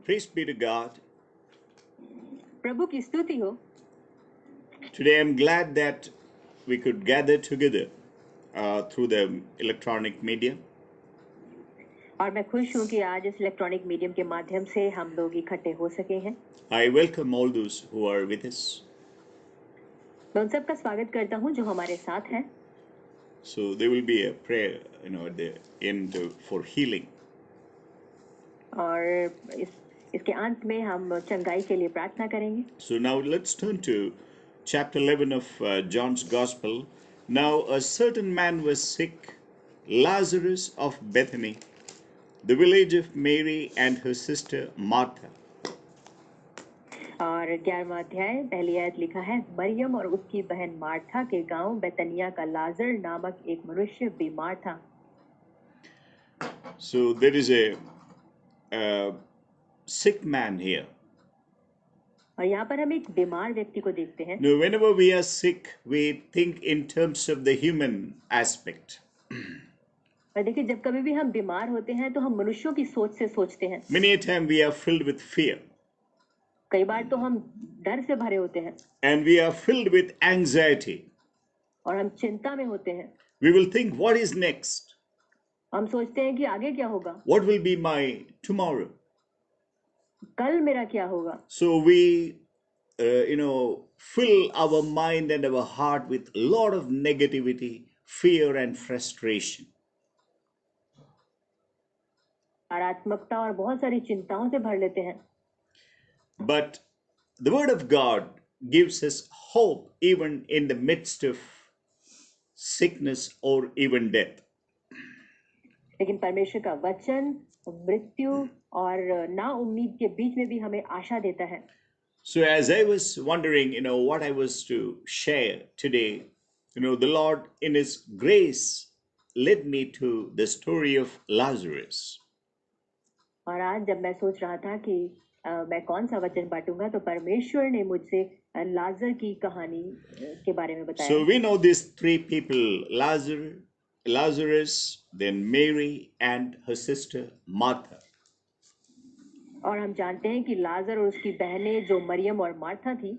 Praise be to God. प्रभु की स्तुति हो। Today I'm glad that we could gather together through the electronic media. और मैं खुश हूँ कि आज इस इलेक्ट्रॉनिक मीडियम के माध्यम से हम लोग इकट्ठे हो सके हैं। I welcome all those who are with us. मैं उन सबका स्वागत करता हूँ जो हमारे साथ हैं। So there will be a prayer, at the end for healing. और इसके अंत में हम चंगाई के लिए प्रार्थना करेंगे। So now let's turn to chapter 11 of John's Gospel. Now a certain man was sick, Lazarus of Bethany, the village of Mary and her sister Martha. और 11वां अध्याय पहली आयत लिखा है, मरियम और उसकी बहन मार्था के गांव बेतनिया का लाजर नामक एक मनुष्य बीमार था। So there is a sick man here. और यहाँ पर हम एक बीमार व्यक्ति को देखते हैं। Now, whenever we are sick, we think in terms of the human aspect. और देखिए, जब कभी भी हम बीमार होते हैं तो हम मनुष्यों की सोच से सोचते हैं। Many a time we are filled with fear. कई बार तो हम डर से भरे होते हैं। And we are filled with anxiety. और हम चिंता में होते हैं। We will think, what is next? हम सोचते हैं कि आगे क्या होगा? What will be my tomorrow? कल मेरा क्या होगा? So we, fill our mind and our heart with a lot of negativity, fear and frustration. नकारात्मकता और बहुत सारी चिंताओं से भर लेते हैं। But the word of God gives us hope even in the midst of sickness or even death. लेकिन परमेश्वर का वचन मृत्यु और ना उम्मीद के बीच में भी हमें आशा देता है। So as I was wondering, what I was to share today, the Lord in His grace led me to the story of Lazarus. और आज जब मैं सोच रहा था कि मैं कौन सा वचन बांटूंगा, तो परमेश्वर ने मुझसे लाजर की कहानी के बारे में बताया। So we know these three people, Lazarus, then Mary and her sister Martha. और हम जानते हैं कि लाजर और उसकी बहनें जो मरियम और मार्था थी।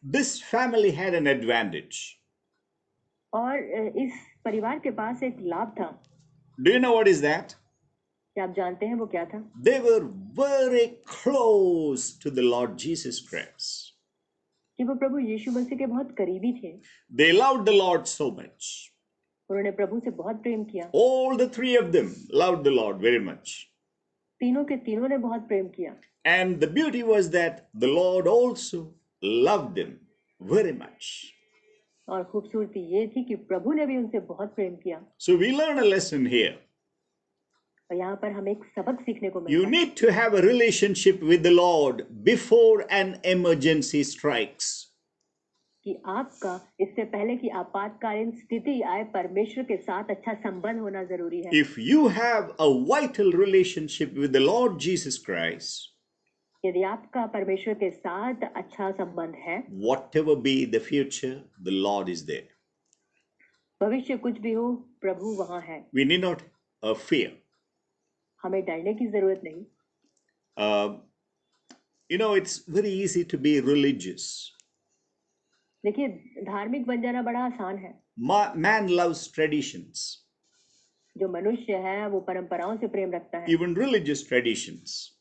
This family had an advantage. और इस परिवार के पास एक लाभ था। Do you know what is that? क्या आप जानते हैं वो क्या था? They were very close to the Lord Jesus Christ. कि वो प्रभु यीशु मसीह के बहुत करीबी थे। They loved the Lord so much. उन्होंने प्रभु से बहुत प्रेम किया। All the three of them loved the Lord very much. तीनों के तीनों ने बहुत प्रेम किया। And the beauty was that the Lord also loved them very much. और खूबसूरती ये थी कि प्रभु ने भी उनसे बहुत प्रेम किया। So we learn a lesson here. और यहाँ पर हमें एक सबक सीखने को मिलता You है। need to have a relationship with the Lord before an emergency strikes. कि आपका इससे पहले कि आपातकालीन स्थिति आए, परमेश्वर के साथ अच्छा संबंध होना जरूरी है। If you have a vital relationship with the Lord Jesus Christ, यदि आपका परमेश्वर के साथ अच्छा संबंध है, whatever be the future, the Lord is there. भविष्य कुछ भी हो, प्रभु वहां है। We need not fear. हमें डरने की जरूरत नहीं। It's very easy to be religious. देखिए, धार्मिक बन जाना बड़ा आसान है। Man loves traditions. जो मनुष्य है वो परंपराओं से प्रेम रखता है। Even religious traditions.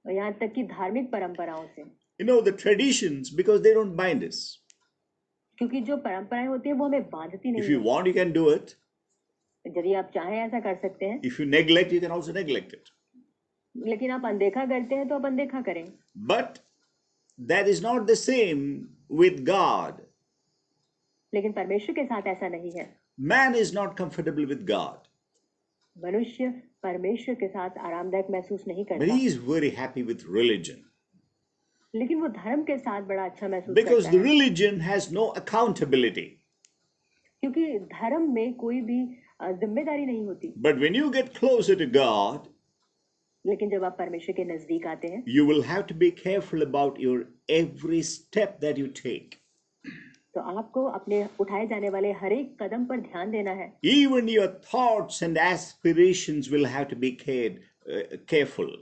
और यहाँ तक कि धार्मिक परंपराओं से। The traditions, because they don't bind us. क्योंकि जो परंपराएं होती हैं वो हमें बांधती नहीं। If you want, you can do it. यदि आप चाहें ऐसा कर सकते हैं। If you neglect, you can also neglect it. लेकिन आप अनदेखा करते हैं तो आप अनदेखा करें। But that is not the same with God. लेकिन परमेश्वर के साथ ऐसा नहीं है। Man is not comfortable with God. मनुष्य परमेश्वर के साथ आरामदायक महसूस नहीं करता। But he is very happy with religion. लेकिन वो धर्म के साथ बड़ा अच्छा महसूस Because करता the है। religion has no accountability. क्योंकि धर्म में कोई भी जिम्मेदारी नहीं होती। But when you get closer to God, लेकिन जब आप परमेश्वर के नजदीक आते हैं, you will have to be careful about your every step that you take. तो आपको अपने उठाए जाने वाले हर एक कदम पर ध्यान देना है। Even your thoughts and aspirations will have to be careful.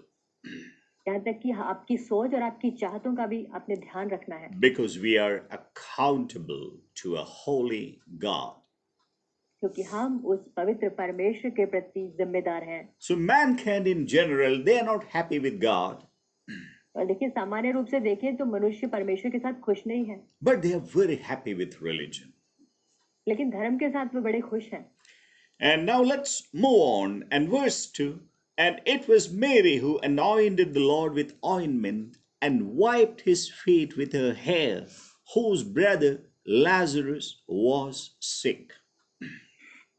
यहाँ तक कि आपकी सोच और आपकी चाहतों का भी आपने ध्यान रखना है, because we are accountable to a holy God. क्योंकि हम उस पवित्र परमेश्वर के प्रति जिम्मेदार हैं। So, mankind in general, they are not happy with God, और देखिए, सामान्य रूप से देखें तो मनुष्य परमेश्वर के साथ खुश नहीं है, but they are very happy with religion. लेकिन धर्म के साथ वे बड़े खुश हैं। And now let's move on. And verse 2, and it was Mary who anointed the Lord with ointment and wiped his feet with her hair, whose brother Lazarus was sick.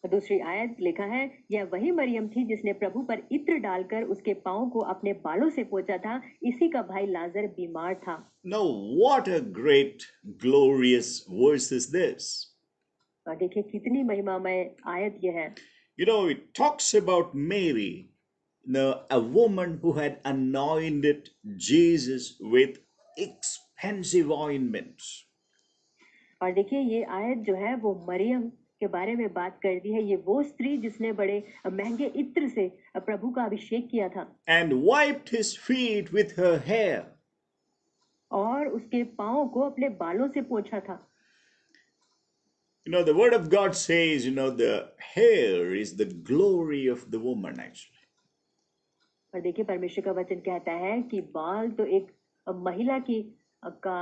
और दूसरी आयत लिखा है, यह वही मरियम थी जिसने प्रभु पर इत्र डालकर उसके पांव को अपने बालों से पोंछा था, इसी का भाई लाजर बीमार था। Now, what a great, glorious verse is this! और देखिए कितनी महिमामय आयत यह है। You know, it talks about Mary, a woman who had anointed Jesus with expensive ointments. और देखिए ये आयत जो है वो मरियम के बारे में बात करती है। ये वो स्त्री जिसने बड़े महंगे इत्र से प्रभु का अभिषेक किया था And wiped his feet with her hair. और उसके पांव को अपने बालों से पोंछा था। You know, the word of God says, the hair is the glory of the woman, actually. और देखिए परमेश्वर का वचन कहता है कि बाल तो एक महिला की का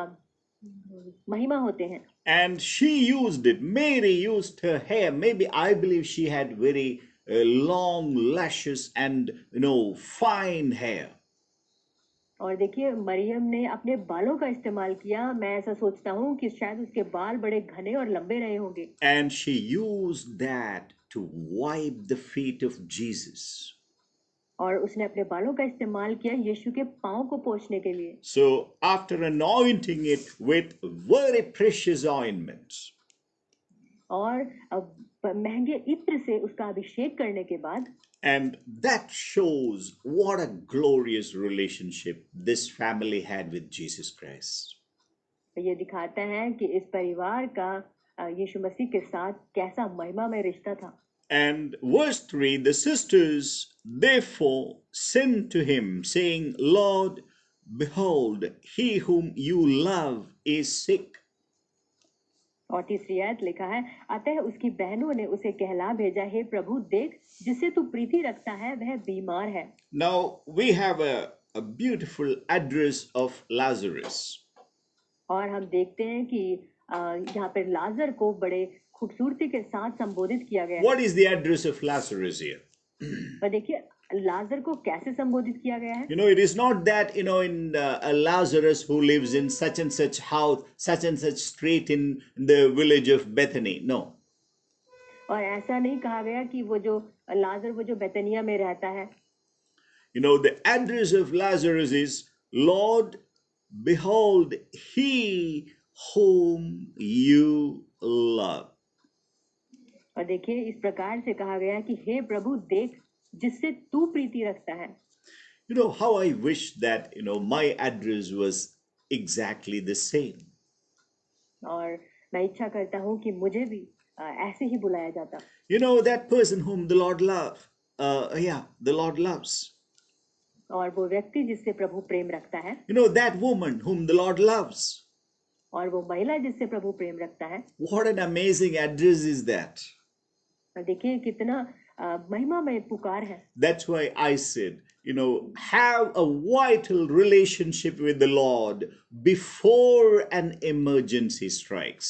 महिमा होते हैं। And she used it. Mary used her hair. Maybe I believe she had very long lashes and, fine hair. और देखिए मरियम ने अपने बालों का इस्तेमाल किया। मैं ऐसा सोचता हूँ कि शायद उसके बाल बड़े घने और लंबे रहे होंगे। And she used that to wipe the feet of Jesus. और उसने अपने बालों का इस्तेमाल किया यीशु के पांव को पोंछने के लिए। So after anointing it with very precious ointments, और महंगे इत्र से उसका अभिषेक करने के बाद, and that shows what a glorious relationship this family had with Jesus Christ. ये दिखाता है कि इस परिवार का यीशु मसीह के साथ कैसा महिमामय रिश्ता था। And verse 3, the sisters therefore sent to him, saying, Lord, behold, he whom you love is sick. और तीसरी आयत लिखा है, अतः उसकी बहनों ने उसे कहला भेजा, हे प्रभु देख, जिससे तू प्रीति रखता है वह बीमार है। Now we have a beautiful address of Lazarus. और हम देखते हैं कि यहाँ पर लाजर को बड़े खूबसूरती के साथ संबोधित किया गया है। What is the address of Lazarus here? और देखिए लाजर को कैसे संबोधित किया गया है। It is not that, in a Lazarus who lives in such and such house, such and such street in the village of Bethany. No. और ऐसा नहीं कहा गया कि वो जो लाजर वो जो बेतनिया में रहता है। The address of Lazarus is, Lord, behold, he whom you love. और देखिए इस प्रकार से कहा गया कि हे प्रभु देख, जिससे तू प्रीति रखता है। How I wish that, my address was exactly the same. और मैं इच्छा करता हूँ कि मुझे भी ऐसे ही बुलाया जाता। That person whom the Lord loves. The Lord loves. और वो व्यक्ति जिससे प्रभु प्रेम रखता है। That woman whom the Lord loves. और वो महिला जिससे प्रभु प्रेम रखता है। What an amazing address is that. और देखिए कितना महिमामय पुकार है। That's why I said, have a vital relationship with the Lord before an emergency strikes.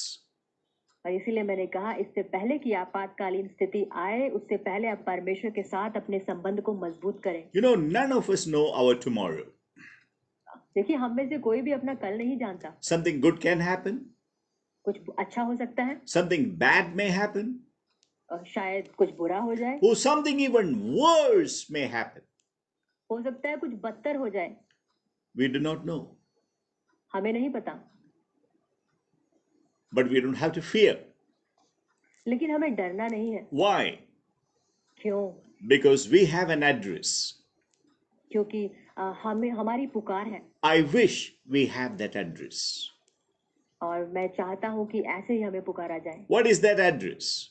और इसीलिए मैंने कहा इससे पहले कि आपातकालीन स्थिति आए, उससे पहले आप परमेश्वर के साथ अपने संबंध को मजबूत करें। None of us know our tomorrow. देखिए हम में से कोई भी अपना कल नहीं जानता। Something good can happen. कुछ अच्छा हो सकता है। Something bad may happen. और शायद कुछ बुरा हो जाए। Or something even worse may happen. हो सकता है कुछ बदतर हो जाए। We do not know. हमें नहीं पता। But we don't have to fear. लेकिन हमें डरना नहीं है। Why? क्यों? Because we have an address. क्योंकि हमें हमारी पुकार है। I wish we have that address. और मैं चाहता हूँ कि ऐसे ही हमें पुकारा जाए। What is that address?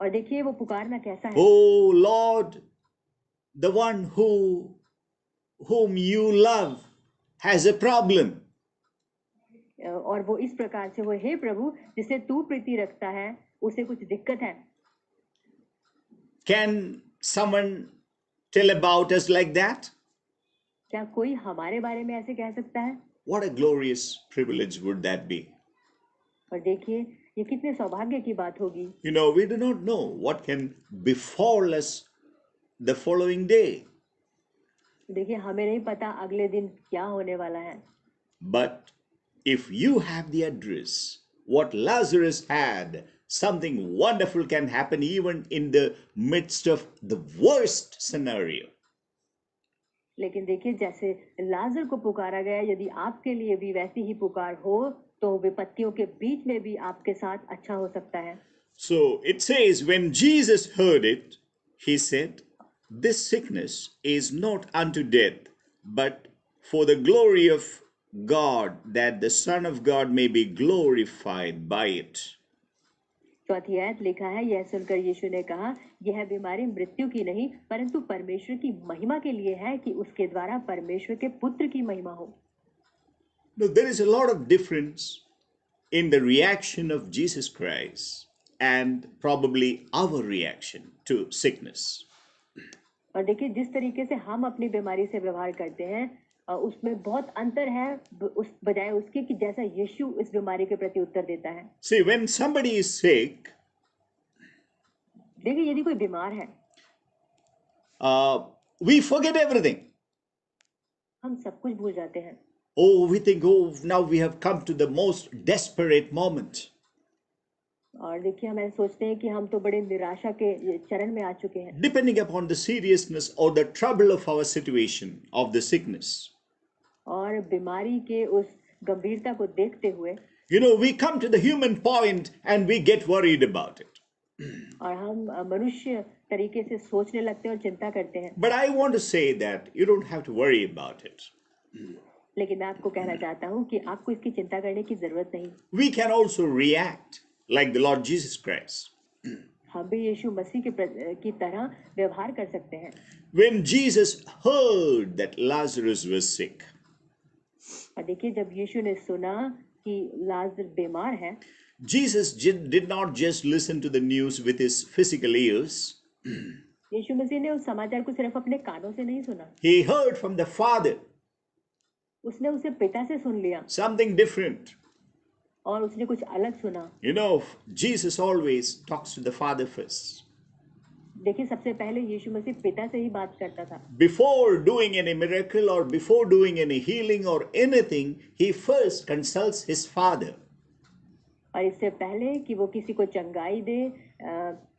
और देखिए वो पुकारना कैसा है। Oh Lord, the one whom you love has a problem. और वो इस प्रकार से वो हे प्रभु जिसे तू प्रीति रखता है उसे कुछ दिक्कत है। Can someone tell about us like that? क्या कोई हमारे बारे में ऐसे कह सकता है? What a glorious privilege would that be. और देखिए ये कितने सौभाग्य की बात होगी। You know, we do not know what can befall us the following day. देखिए हमें नहीं पता अगले दिन क्या होने वाला है, But if you have the address, what Lazarus had, something wonderful can happen even in the midst of the worst scenario. लेकिन देखिए जैसे लाजर को पुकारा गया, यदि आपके लिए भी वैसी ही पुकार हो तो विपत्तियों के बीच में भी आपके साथ अच्छा हो सकता है। So it says, when Jesus heard it, he said, "This sickness is not unto death, but for the glory of God, that the Son of God may be glorified by it." चौथी आयत लिखा है, यह सुनकर यीशु ने कहा, यह बीमारी मृत्यु की नहीं परंतु परमेश्वर की महिमा के लिए है कि उसके द्वारा परमेश्वर के पुत्र की महिमा हो। Now, there is a lot of difference in the reaction of Jesus Christ and probably our reaction to sickness. और देखिए जिस तरीके से हम अपनी बीमारी से व्यवहार करते हैं उसमें बहुत अंतर है उस बजाय उसके कि जैसा यीशु इस बीमारी के प्रति उत्तर देता है। See, when somebody is sick, देखिए यदि कोई बीमार है we forget everything. हम सब कुछ भूल जाते हैं। Oh, we think, oh, now we have come to the most desperate moment. और देखिए हम ऐसे सोचते हैं कि हम तो बड़े निराशा के चरण में आ चुके हैं। Depending upon the seriousness or the trouble of our situation, of the sickness. और बीमारी के उस गंभीरता को देखते हुए You know, we come to the human point and we get worried about it. और हम मनुष्य तरीके से सोचने लगते हैं और चिंता करते हैं। But I want to say that you don't have to worry about it. लेकिन मैं आपको कहना चाहता हूँ कि आपको इसकी चिंता करने की जरूरत नहीं। We can also react like the Lord Jesus Christ. हम भी यीशु मसीह की तरह व्यवहार कर सकते हैं। When Jesus heard that Lazarus was sick, और देखिए जब यीशु ने सुना कि लाजर बीमार है, Jesus did not just listen to the news with his physical ears. यीशु मसीह ने उस समाचार को सिर्फ अपने कानों से नहीं सुना, He heard from the Father उसने उसे पिता से सुन लिया something different. और उसने कुछ अलग सुना। You know, Jesus always talks to the Father first. देखिए सबसे पहले यीशु मसीह पिता से ही बात करता था। Before doing any miracle or before doing any healing or anything, he first consults his Father. और इससे पहले कि वो किसी को चंगाई दे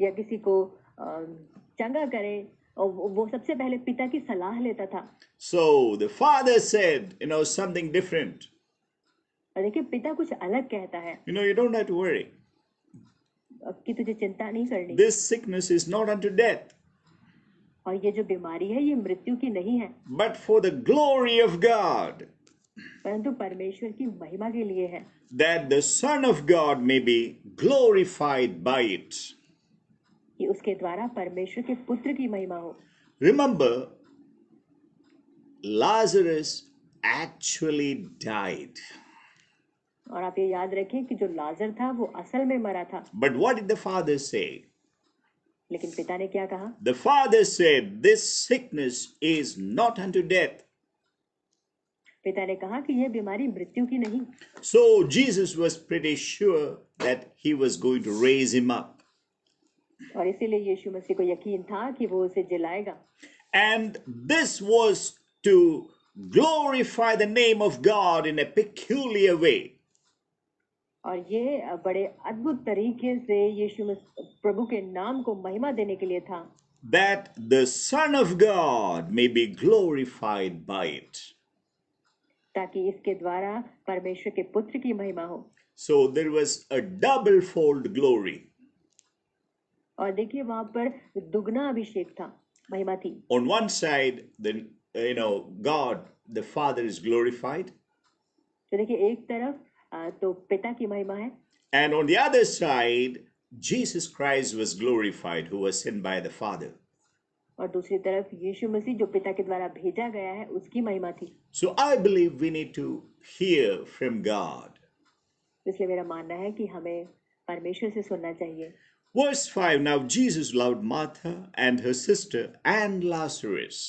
या किसी को चंगा करे, और वो सबसे पहले पिता की सलाह लेता था। So the Father said, you know, something different. और देखिए पिता कुछ अलग कहता है You know, you don't have to worry. कि तुझे चिंता नहीं करनी, This sickness is not unto death, और ये जो बीमारी है ये मृत्यु की नहीं है but for the glory of God, परंतु परमेश्वर की महिमा के लिए है, that the Son of God may be glorified by it. कि उसके द्वारा परमेश्वर के पुत्र की महिमा हो। Remember, Lazarus actually died. और आप ये याद रखें कि जो लाजर था वो असल में मरा था, But what did the Father say? लेकिन पिता ने क्या कहा? The Father said, "This sickness is not unto death." पिता ने कहा कि यह बीमारी मृत्यु की नहीं। So Jesus was pretty sure that he was going to raise him up. और इसीलिए यीशु मसीह को यकीन था कि वो उसे जिलाएगा। And this was to glorify the name of God in a peculiar way. और ये बड़े अद्भुत तरीके से यीशु प्रभु के नाम को महिमा देने के लिए था, That the Son of God may be glorified by it. ताकि इसके द्वारा परमेश्वर के पुत्र की महिमा हो। So there was a double fold glory. और देखिए वहां पर दुगना अभिषेक था, महिमा थी। On one side, then God the Father is glorified, तो देखिए एक तरफ तो पिता की महिमा है, and on the other side, Jesus Christ was glorified, who was sent by the Father. और दूसरी तरफ यीशु मसीह जो पिता के द्वारा भेजा गया है उसकी महिमा थी। So I believe we need to hear from God. इसलिए मेरा मानना है कि हमें परमेश्वर से सुनना चाहिए। Verse 5, now Jesus loved Martha and her sister and Lazarus.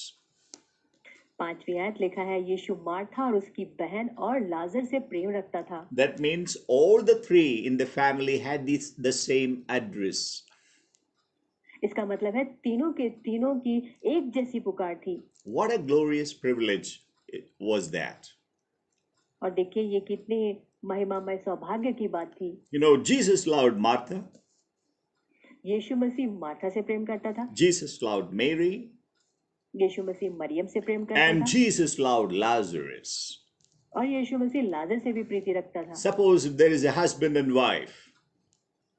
5वीं आयत लिखा है, यीशु मार्था और उसकी बहन और लाजर से प्रेम रखता था। That means all the three in the family had the same address. इसका मतलब है तीनों के तीनों की एक जैसी पुकार थी। What a glorious privilege was that. और देखिए ये कितनी महिमामय सौभाग्य की बात थी। You know, Jesus loved Martha, Yeshu Masih Martha से प्रेम करता था, Jesus loved Mary, यीशु मसीह मरियम से प्रेम करता and था, Jesus loved Lazarus. और यीशु मसीह लाजर से भी प्रीति रखता था। Suppose if there is a husband and wife.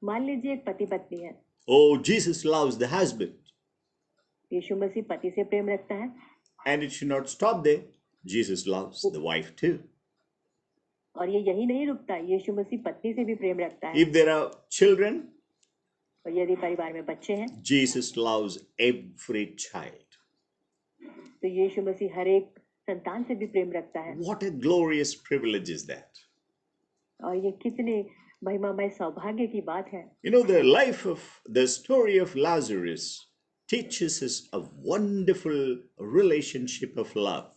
मान लीजिए एक पति पत्नी है, Oh, Jesus loves the husband. यीशु मसीह पति से प्रेम रखता है, And it should not stop there. Jesus loves the wife too. और ये यही नहीं रुकता, यीशु मसीह पत्नी से भी प्रेम रखता है। If there are children, और यदि परिवार में बच्चे हैं Jesus loves every child. तो यीशु मसीह हर एक संतान से भी प्रेम रखता है। What a glorious privilege is that. और ये कितने महिमामय सौभाग्य की बात है। You know, the story of Lazarus teaches us a wonderful relationship of love.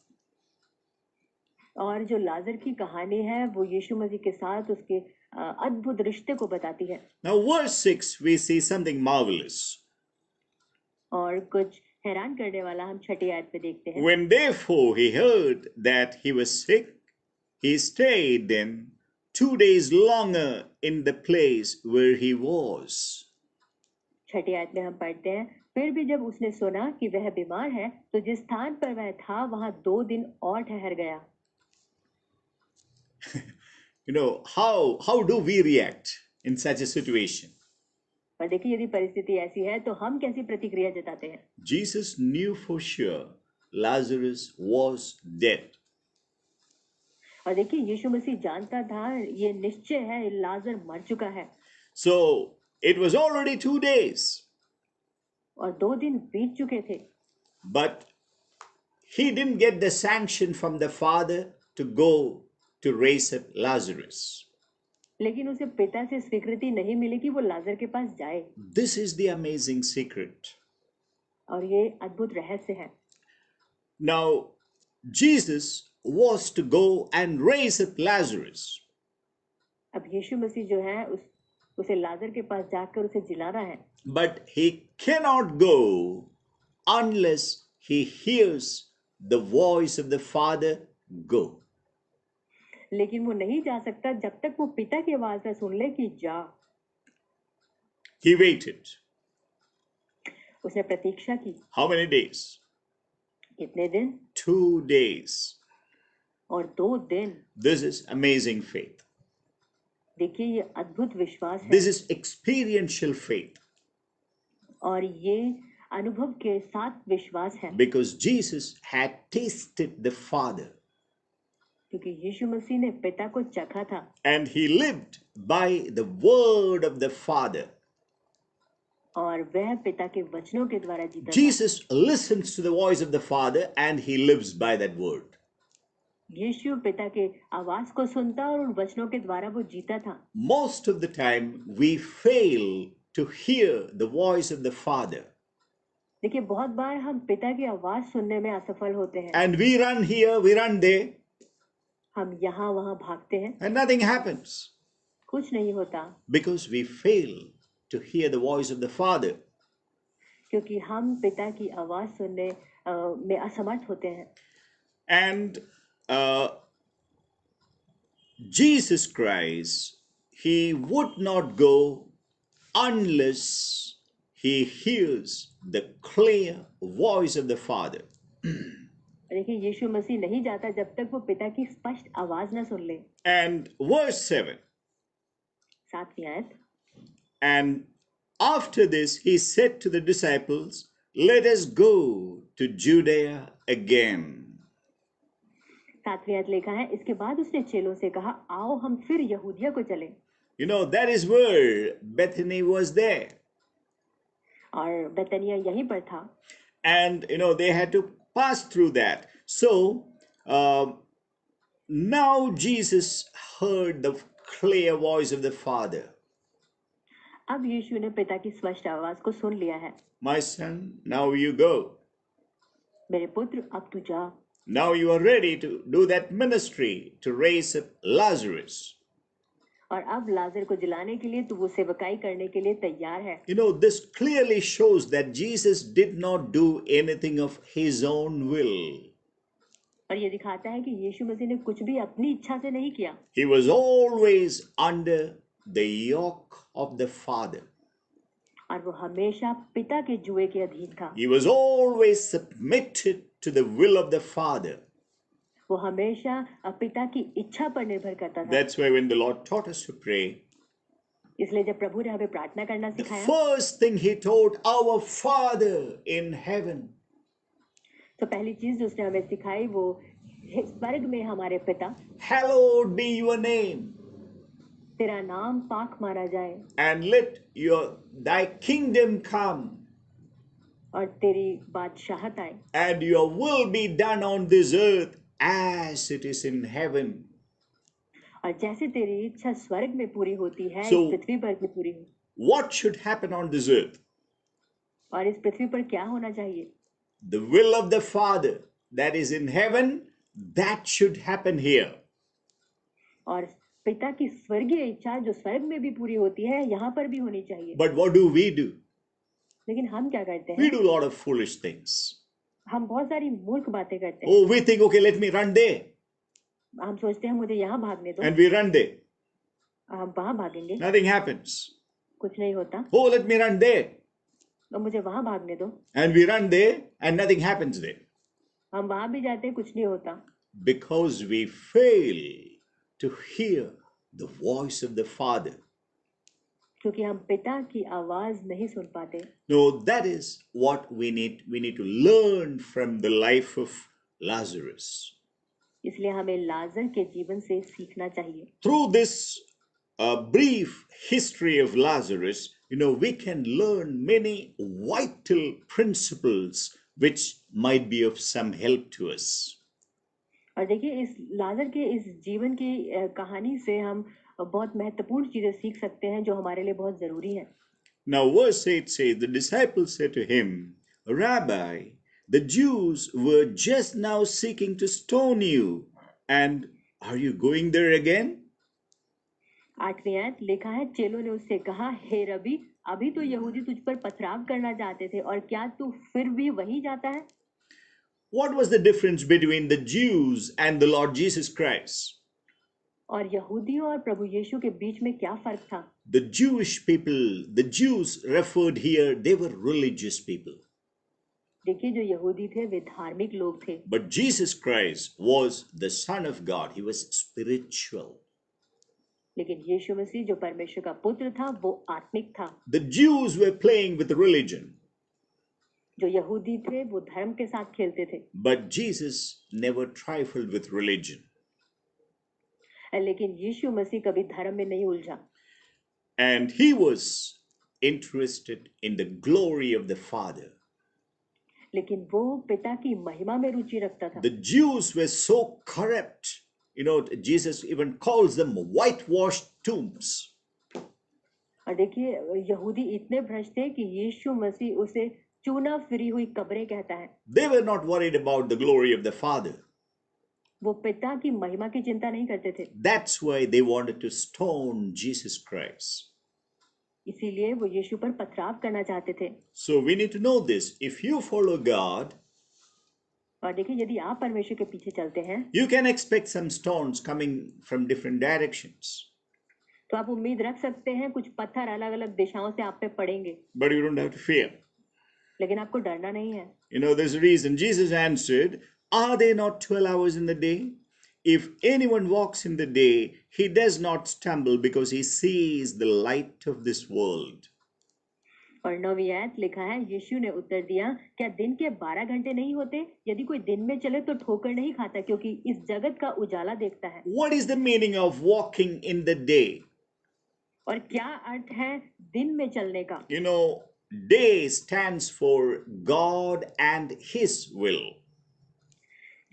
और जो लाजर की कहानी है वो यीशु मसीह के साथ उसके अद्भुत रिश्ते को बताती है। Now, verse 6, we see something marvelous. और कुछ हैरान करने वाला हम 6ठी आयत में देखते हैं। When therefore he heard that he was sick, he stayed then 2 days longer in the place where he was. 6ठी आयत में हम पढ़ते हैं, फिर भी जब उसने सुना कि वह बीमार है तो जिस स्थान पर वह था वहां 2 दिन और ठहर गया। You know, how do we react in such a situation? और देखिए यदि परिस्थिति ऐसी है तो हम कैसी प्रतिक्रिया जताते हैं। Jesus knew for sure Lazarus was dead. और देखिए यीशु मसीह जानता था, ये निश्चय है लाजर मर चुका है। So it was already 2 days. और 2 दिन बीत चुके थे। But he didn't get the sanction from the Father to go to raise up Lazarus. लेकिन उसे पिता से स्वीकृति नहीं मिली कि वो लाजर के पास जाए। This is the amazing secret. और ये अद्भुत रहस्य है। Now, Jesus was to go and raise up Lazarus. अब यीशु मसीह जो है उसे लाजर के पास जाकर उसे जिलाना है। But he cannot go unless he hears the voice of the Father, go. लेकिन वो नहीं जा सकता जब तक वो पिता की आवाज ना सुन ले कि जा। He waited. उसने प्रतीक्षा की। How many days? कितने दिन? 2 days. और 2 दिन। This is amazing faith. देखिए ये अद्भुत विश्वास है। This is experiential faith. और ये अनुभव के साथ विश्वास है। Because Jesus had tasted the Father. क्योंकि यीशु मसीह ने पिता को चखा था। And he lived by the word of the Father. और वह पिता के वचनों के द्वारा जीता था। Jesus listens to the voice of the Father and he lives by that word. यीशु पिता के आवाज को सुनता और उन वचनों के द्वारा वो जीता था। Most of the time we fail to hear the voice of the Father. देखिए बहुत बार हम पिता की आवाज सुनने में असफल होते हैं। And we run here, we run there. हम यहाँ वहाँ भागते हैं। And nothing happens. कुछ नहीं होता। Because we fail to hear the voice of the Father. क्योंकि हम पिता की आवाज सुनने में असमर्थ होते हैं। And Jesus Christ, he would not go unless he hears the clear voice of the Father. देखिए यीशु मसीह नहीं जाता जब तक वो पिता की स्पष्ट आवाज ना सुन ले। And verse 7. 7वीं आयत। And after this he said to the disciples, let us go to Judea again. 7वीं आयत लिखा है, इसके बाद उसने चेलों से कहा, आओ हम फिर यहूदिया को चलें। You know, that is where Bethany was there. और बेतनिया यहीं पर था। and they had to pass through that. So uh, now Jesus heard the clear voice of the Father. अब यीशु ने पिता की स्पष्ट आवाज को सुन लिया है। My son, now you go. मेरे पुत्र, अब तू जा। Now you are ready to do that ministry to raise up Lazarus. और अब लाजर को जिलाने के लिए तू वो सेवकाई करने के लिए तैयार है। This clearly shows that Jesus did not do anything of his own will. और ये दिखाता है कि यीशु मसीह ने कुछ भी अपनी इच्छा से नहीं किया। He was always under the yoke of the Father. और वो हमेशा पिता के जुए के अधीन था। He was always submitted to the will of the Father. वो हमेशा पिता की इच्छा पर निर्भर करता था। That's why when the Lord taught us to pray, इसलिए जब प्रभु ने हमें प्रार्थना करना the सिखाया, first thing he taught, our Father in heaven. तो पहली चीज जो उसने हमें सिखाई वो स्वर्ग में हमारे पिता, Hallowed be your name. तेरा नाम पाक माना जाए। And let thy kingdom come. और तेरी बादशाहत आए। And your will be done on this earth as it is in heaven. और जैसे तेरी इच्छा स्वर्ग में पूरी होती है, So, इस पृथ्वी पर भी पूरी हो। What should happen on this earth? और इस पृथ्वी पर क्या होना चाहिए? The will of the Father that is in heaven, that should happen here. और पिता की स्वर्गीय इच्छा जो स्वर्ग में भी पूरी होती है, यहाँ पर भी होनी चाहिए। But what do we do? लेकिन हम क्या करते हैं? We do a lot of foolish things. हम बहुत सारी मूर्ख बातें करते हैं। Oh, we think, okay, let me run there. हम सोचते हैं मुझे यहाँ भागने दो। And we run there. हम वहाँ भागेंगे। Nothing happens. कुछ नहीं होता। Oh, let me run there. तो मुझे वहाँ भागने दो। And we run there and nothing happens there. हम वहाँ भी जाते हैं, कुछ नहीं होता। Because we fail to hear the voice of the Father. क्योंकि हम पिता की आवाज नहीं सुन पाते। No, that is what we need. We need to learn from the life of Lazarus. इसलिए हमें लाजर के जीवन से सीखना चाहिए। Through this brief history of Lazarus, we can learn many vital principles which might be of some help to us. और देखिए, इस लाजर के इस जीवन की कहानी से हम बहुत महत्वपूर्ण चीजें सीख सकते हैं जो हमारे लिए बहुत जरूरी है। Now verse 8 says, the disciples said to him, Rabbi, the Jews were just now seeking to stone you, and are you going there again? 8वीं आयत लिखा है, चेलों ने उससे कहा, हे रबी, अभी तो यहूदी तुझ पर पथराव करना चाहते थे और क्या तू फिर भी वहीं जाता है? What was the difference between the Jews and the Lord Jesus Christ? और यहूदियों और प्रभु यीशु के बीच में क्या फर्क था? The Jewish people, the Jews referred here, they were religious people. देखिए, जो यहूदी थे वे धार्मिक लोग थे। But Jesus Christ was the Son of God. He was spiritual. लेकिन यीशु मसीह जो परमेश्वर का पुत्र था वो आत्मिक था। The Jews were playing with religion. जो यहूदी थे वो धर्म के साथ खेलते थे। But Jesus never trifled with religion. लेकिन यीशु मसीह कभी धर्म में नहीं उलझा। And he was interested in the glory of the Father. लेकिन वो पिता की महिमा में रुचि रखता था। The Jews were so corrupt. Jesus even calls them whitewashed tombs. और देखिए, यहूदी इतने भ्रष्ट थे कि यीशु मसीह उसे चूना फिरी हुई कब्रें कहता है। They were not worried about the glory of the Father. वो पिता की महिमा की चिंता नहीं करते थे। That's why they wanted to stone Jesus Christ. इसीलिए वो यीशु पर पथराव करना चाहते थे। So we need to know this. If you follow God, और देखिए, यदि आप परमेश्वर के पीछे चलते हैं, you can expect some stones coming from different directions. तो आप उम्मीद रख सकते हैं कुछ पत्थर अलग-अलग दिशाओं से आप पे पड़ेंगे। But you don't have to fear. लेकिन आपको डरना नहीं है। There's a reason. Jesus answered, are there not 12 hours in the day? If anyone walks in the day, he does not stumble because he sees the light of this world. और 9वीं आयत लिखा है, यीशु ने उत्तर दिया, क्या दिन के 12 घंटे नहीं होते? यदि कोई दिन में चले तो ठोकर नहीं खाता, क्योंकि इस जगत का उजाला देखता है। What is the meaning of walking in the day? और क्या अर्थ है दिन में चलने का? day stands for God and His will.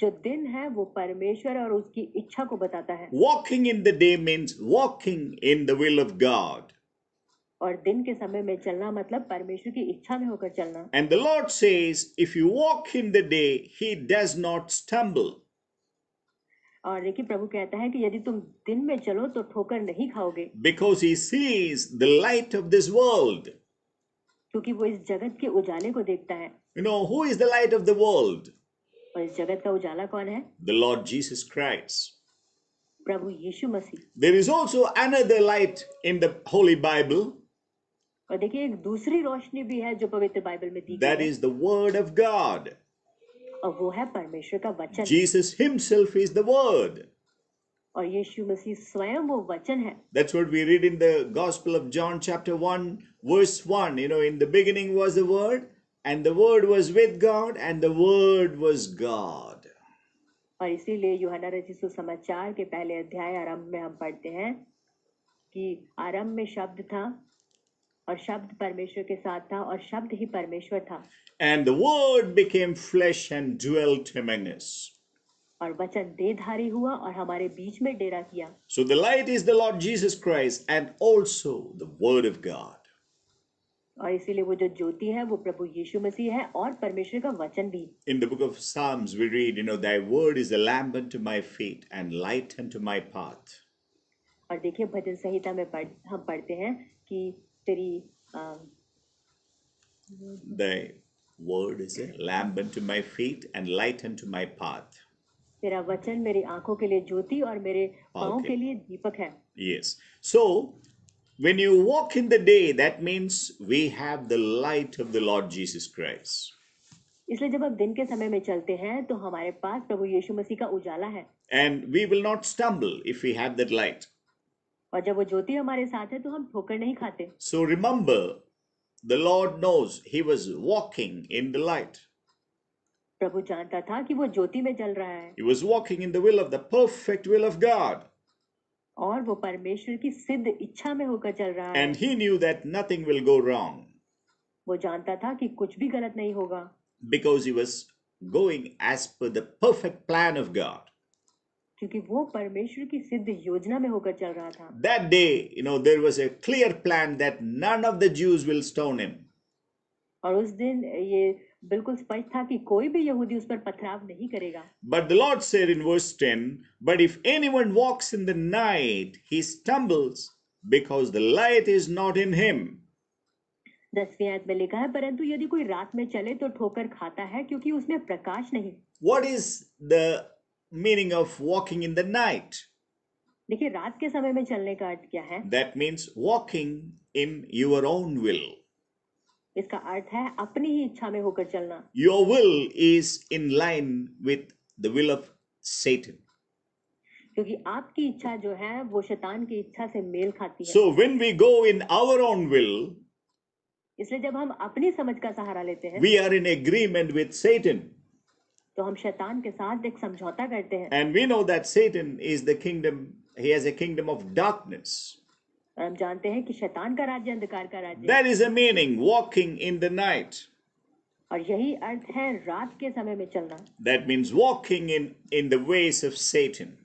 जो दिन है वो परमेश्वर और उसकी इच्छा को बताता है Walking in the day means walking in the will of God. और दिन के समय में चलना मतलब परमेश्वर की इच्छा में होकर चलना And the Lord says, if you walk in the day, He does not stumble. और देखिए प्रभु कहता है कि यदि तुम दिन में चलो तो ठोकर नहीं खाओगे Because He sees the light of this world. क्योंकि वो इस जगत के उजाले को देखता है You know, who is the light of the world? और इस जगत का उजाला कौन है The Lord Jesus Christ. Prabhu Yeshu Masih There is also another light in the Holy Bible. और देखिए एक दूसरी रोशनी भी है जो पवित्र बाइबल में दी That गई है is the Word of God. और वो है परमेश्वर का वचन Jesus Himself is the Word. और यीशु मसीह स्वयं वो वचन है That's what we read in the Gospel of John, chapter 1, verse 1. You know, in the beginning was the Word, and the Word was with God, and the Word was God. और इसीलिए यूहन्ना रचित सुसमाचार के पहले अध्याय आरंभ में हम पढ़ते हैं कि आरंभ में शब्द था और शब्द परमेश्वर के साथ था और शब्द ही परमेश्वर था And the Word became flesh and dwelt among us. और वचन देहधारी हुआ और हमारे बीच में डेरा किया So the light is the Lord Jesus Christ and also the Word of God. और इसीलिए वो जो ज्योति है वो प्रभु यीशु मसीह है और परमेश्वर का वचन भी In the book of Psalms, we read, you know, Thy Word is a lamp unto my feet and light unto my path. और देखिए भजन संहिता में हम पढ़ते हैं कि तेरी Thy Word is a lamp unto my feet and light unto my path. तेरा वचन मेरी आंखों के लिए ज्योति और मेरे पांव Okay. के लिए दीपक है Yes. So, when you walk in the day, that means we have the light of the Lord Jesus Christ. इसलिए जब हम दिन के समय में चलते हैं तो हमारे पास प्रभु यीशु मसीह का उजाला है And we will not stumble if we have that light. और जब वो ज्योति हमारे साथ है तो हम ठोकर नहीं खाते So remember, the Lord knows He was walking in the light. प्रभु जानता था कि वो ज्योति में जल रहा है He was walking in the will of the perfect will of God. और वो परमेश्वर की सिद्ध इच्छा में होकर चल रहा है And He knew that nothing will go wrong वो जानता था कि कुछ भी गलत नहीं होगा because He was going as per the perfect plan of God. क्योंकि वो परमेश्वर की सिद्ध योजना में होकर चल रहा था That day, you know, there was a clear plan that none of the Jews will stone Him. और उस दिन ये बिल्कुल स्पष्ट था कि कोई भी यहूदी उस पर पथराव नहीं करेगा But the Lord said in verse 10, But if anyone walks in the night, he stumbles because the light is not in him. 10वीं आयत में लिखा है परंतु यदि कोई रात में चले तो ठोकर खाता है क्योंकि उसमें प्रकाश नहीं What is the meaning of walking in the night? देखिए रात के समय में चलने का अर्थ क्या है That means walking in your own will. इसका अर्थ है अपनी ही इच्छा में होकर चलना Your will is in line with the will of Satan. क्योंकि आपकी इच्छा जो है वो शैतान की इच्छा से मेल खाती है So when we go in our own will, इसलिए जब हम अपनी समझ का सहारा लेते हैं we are in agreement with Satan. तो हम शैतान के साथ एक समझौता करते हैं And we know that Satan is the kingdom, he has a kingdom of darkness. और हम जानते हैं कि शैतान का राज्य अंधकार का राज्य है That is a meaning, walking in the night. और यही अर्थ है रात के समय में चलना That means walking in the ways of Satan.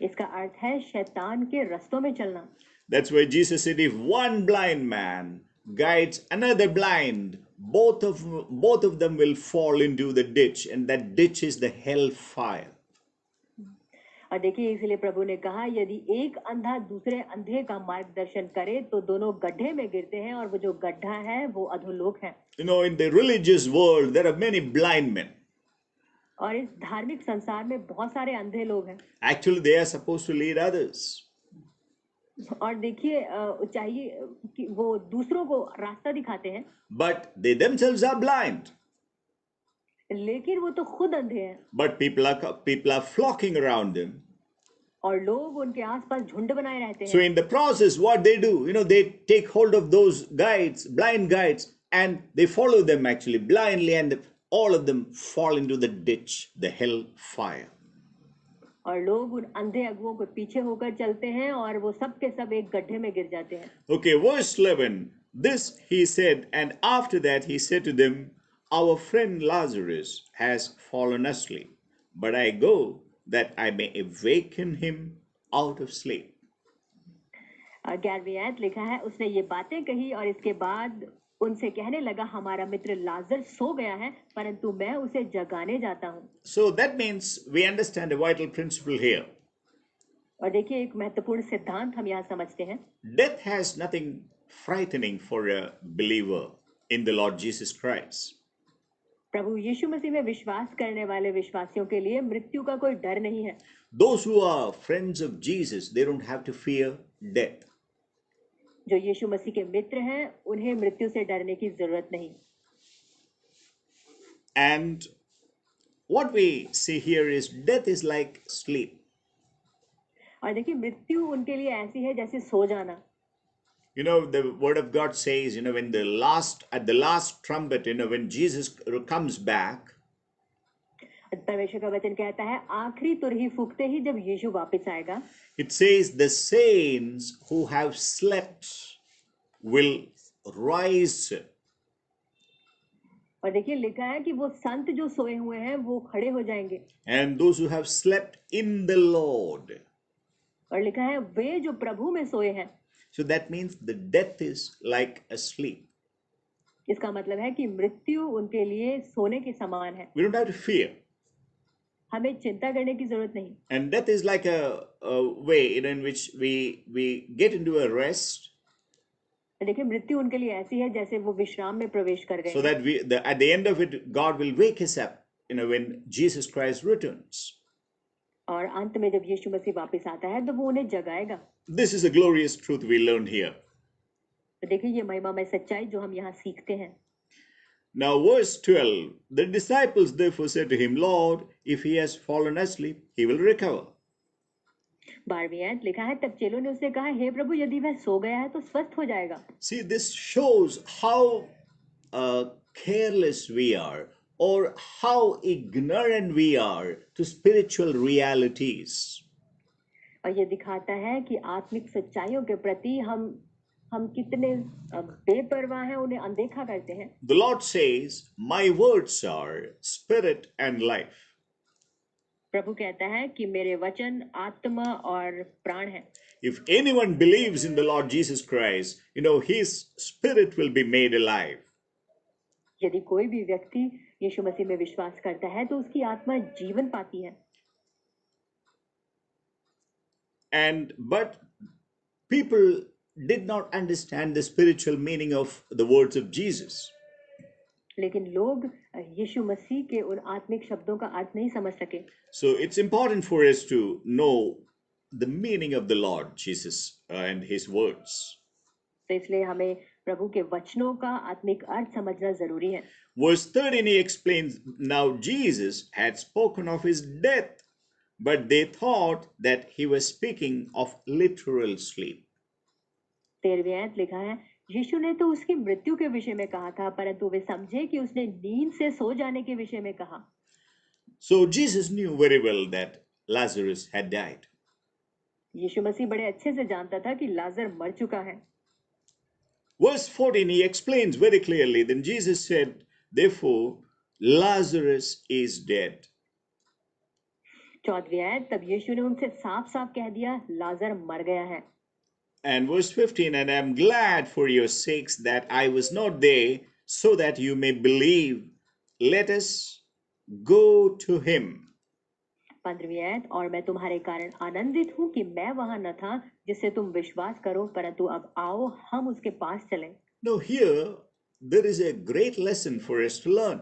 इसका अर्थ है शैतान के रस्तों में चलना That's why Jesus said, if one blind man guides another blind, both of them will fall into the ditch, and that ditch is the hell fire. और देखिए इसलिए प्रभु ने कहा यदि एक अंधा दूसरे अंधे का मार्गदर्शन करे तो दोनों गड्ढे में गिरते हैं और वो जो गड्ढा है वो अधोलोक है You know, in the religious world, there are many blind men. और इस धार्मिक संसार में बहुत सारे अंधे लोग हैं Actually, they are supposed to lead others. और देखिए चाहिए कि वो दूसरों को रास्ता दिखाते हैं But they themselves are blind. लेकिन वो तो खुद अंधे हैं But people are flocking around them. और लोग उनके आसपास झुंड बनाए रहते So हैं in the process, what they do, you know, they take hold of those guides, blind guides, and they follow them actually blindly, and all of them fall into the ditch, the hell fire. और लोग उन अंधे अगुओं के पीछे होकर चलते हैं और वो सब के सब एक गड्ढे में गिर जाते हैं Okay, verse 11. This he said, and after that he said to them, our friend Lazarus has fallen asleep, but I go that I may awaken him out of sleep. 11वीं आयत लिखा है, उसने ये बातें कही और इसके बाद उनसे कहने लगा, हमारा मित्र लाजर सो गया है, परंतु मैं उसे जगाने जाता हूँ। So that means we understand a vital principle here. और देखिए, एक महत्वपूर्ण सिद्धांत हम यहाँ समझते हैं। Death has nothing frightening for a believer in the Lord Jesus Christ. प्रभु यीशु मसीह में विश्वास करने वाले विश्वासियों के लिए मृत्यु का कोई डर नहीं है। Those who are friends of Jesus, they don't have to fear death. जो यीशु मसीह के मित्र हैं, उन्हें मृत्यु से डरने की जरूरत नहीं। And what we see here is death is like sleep. और देखिए, मृत्यु उनके लिए ऐसी है जैसे सो जाना। You know, the word of God says, when at the last trumpet, when Jesus comes back, परमेश्वर का वचन कहता है, आखिरी तुरही फूंकते ही जब यीशु वापस आएगा, it says the saints who have slept will rise. और देखिए, लिखा है कि वो संत जो सोए हुए हैं वो खड़े हो जाएंगे। And those who have slept in the Lord. और लिखा है, वे जो प्रभु में सोए हैं। So that means the death is like a sleep. इसका मतलब है कि मृत्यु उनके लिए सोने के समान है। We don't have to fear. हमें चिंता करने की जरूरत नहीं। And death is like a way in which we get into a rest. देखिए, मृत्यु उनके लिए ऐसी है जैसे वो विश्राम में प्रवेश कर गए। So that at the end of it, God will wake us up, when Jesus Christ returns. और अंत में जब यीशु मसीह वापस आता है तो वो उन्हें जगाएगा। This is a glorious truth we learned here. तो देखिए, ये महिमामय सच्चाई जो हम यहाँ सीखते हैं। Now verse 12, the disciples therefore said to him, Lord, if he has fallen asleep, he will recover. 12वीं आयत लिखा है, तब चेलों ने उससे कहा, हे प्रभु, यदि वह सो गया है तो स्वस्थ हो जाएगा। See, this shows how careless we are, or how ignorant we are to spiritual realities. और ये दिखाता है कि आत्मिक सच्चाइयों के प्रति हम कितने बेपरवाह हैं, उन्हें अनदेखा करते हैं। The Lord says, my words are spirit and life. प्रभु कहता है कि मेरे वचन आत्मा और प्राण है। If anyone believes in the Lord Jesus Christ, his spirit will be made alive. यदि कोई भी व्यक्ति यीशु मसीह में विश्वास करता है तो उसकी आत्मा जीवन पाती है। But people did not understand the spiritual meaning of the words of Jesus. लेकिन लोग यीशु मसीह के उन आत्मिक शब्दों का अर्थ नहीं समझ सके। So it's important for us to know the meaning of the Lord Jesus and his words. तो इसलिए हमें प्रभु के वचनों का आत्मिक अर्थ समझना जरूरी है। Verse 13 he explains, now Jesus had spoken of his death, but they thought that he was speaking of literal sleep. 13वीं आयत लिखा है, यीशु ने तो उसकी मृत्यु के विषय में कहा था, परंतु वे समझे कि उसने नींद से सो जाने के विषय में कहा। So Jesus knew very well that Lazarus had died. यीशु मसीह बड़े अच्छे से जानता था कि लाजर मर चुका है। Verse 14 he explains very clearly, then Jesus said, therefore Lazarus is dead. 14वीं आयत, तब यीशु ने उनसे साफ साफ कह दिया, लाजर मर गया है। And verse 15, and I am glad for your sakes that I was not there, so that you may believe. Let us go to him. 15वीं आयत, और मैं तुम्हारे कारण आनंदित हूं कि मैं वहां न था, जिससे तुम विश्वास करो, परंतु अब आओ हम उसके पास चलें। Now here there is a great lesson for us to learn.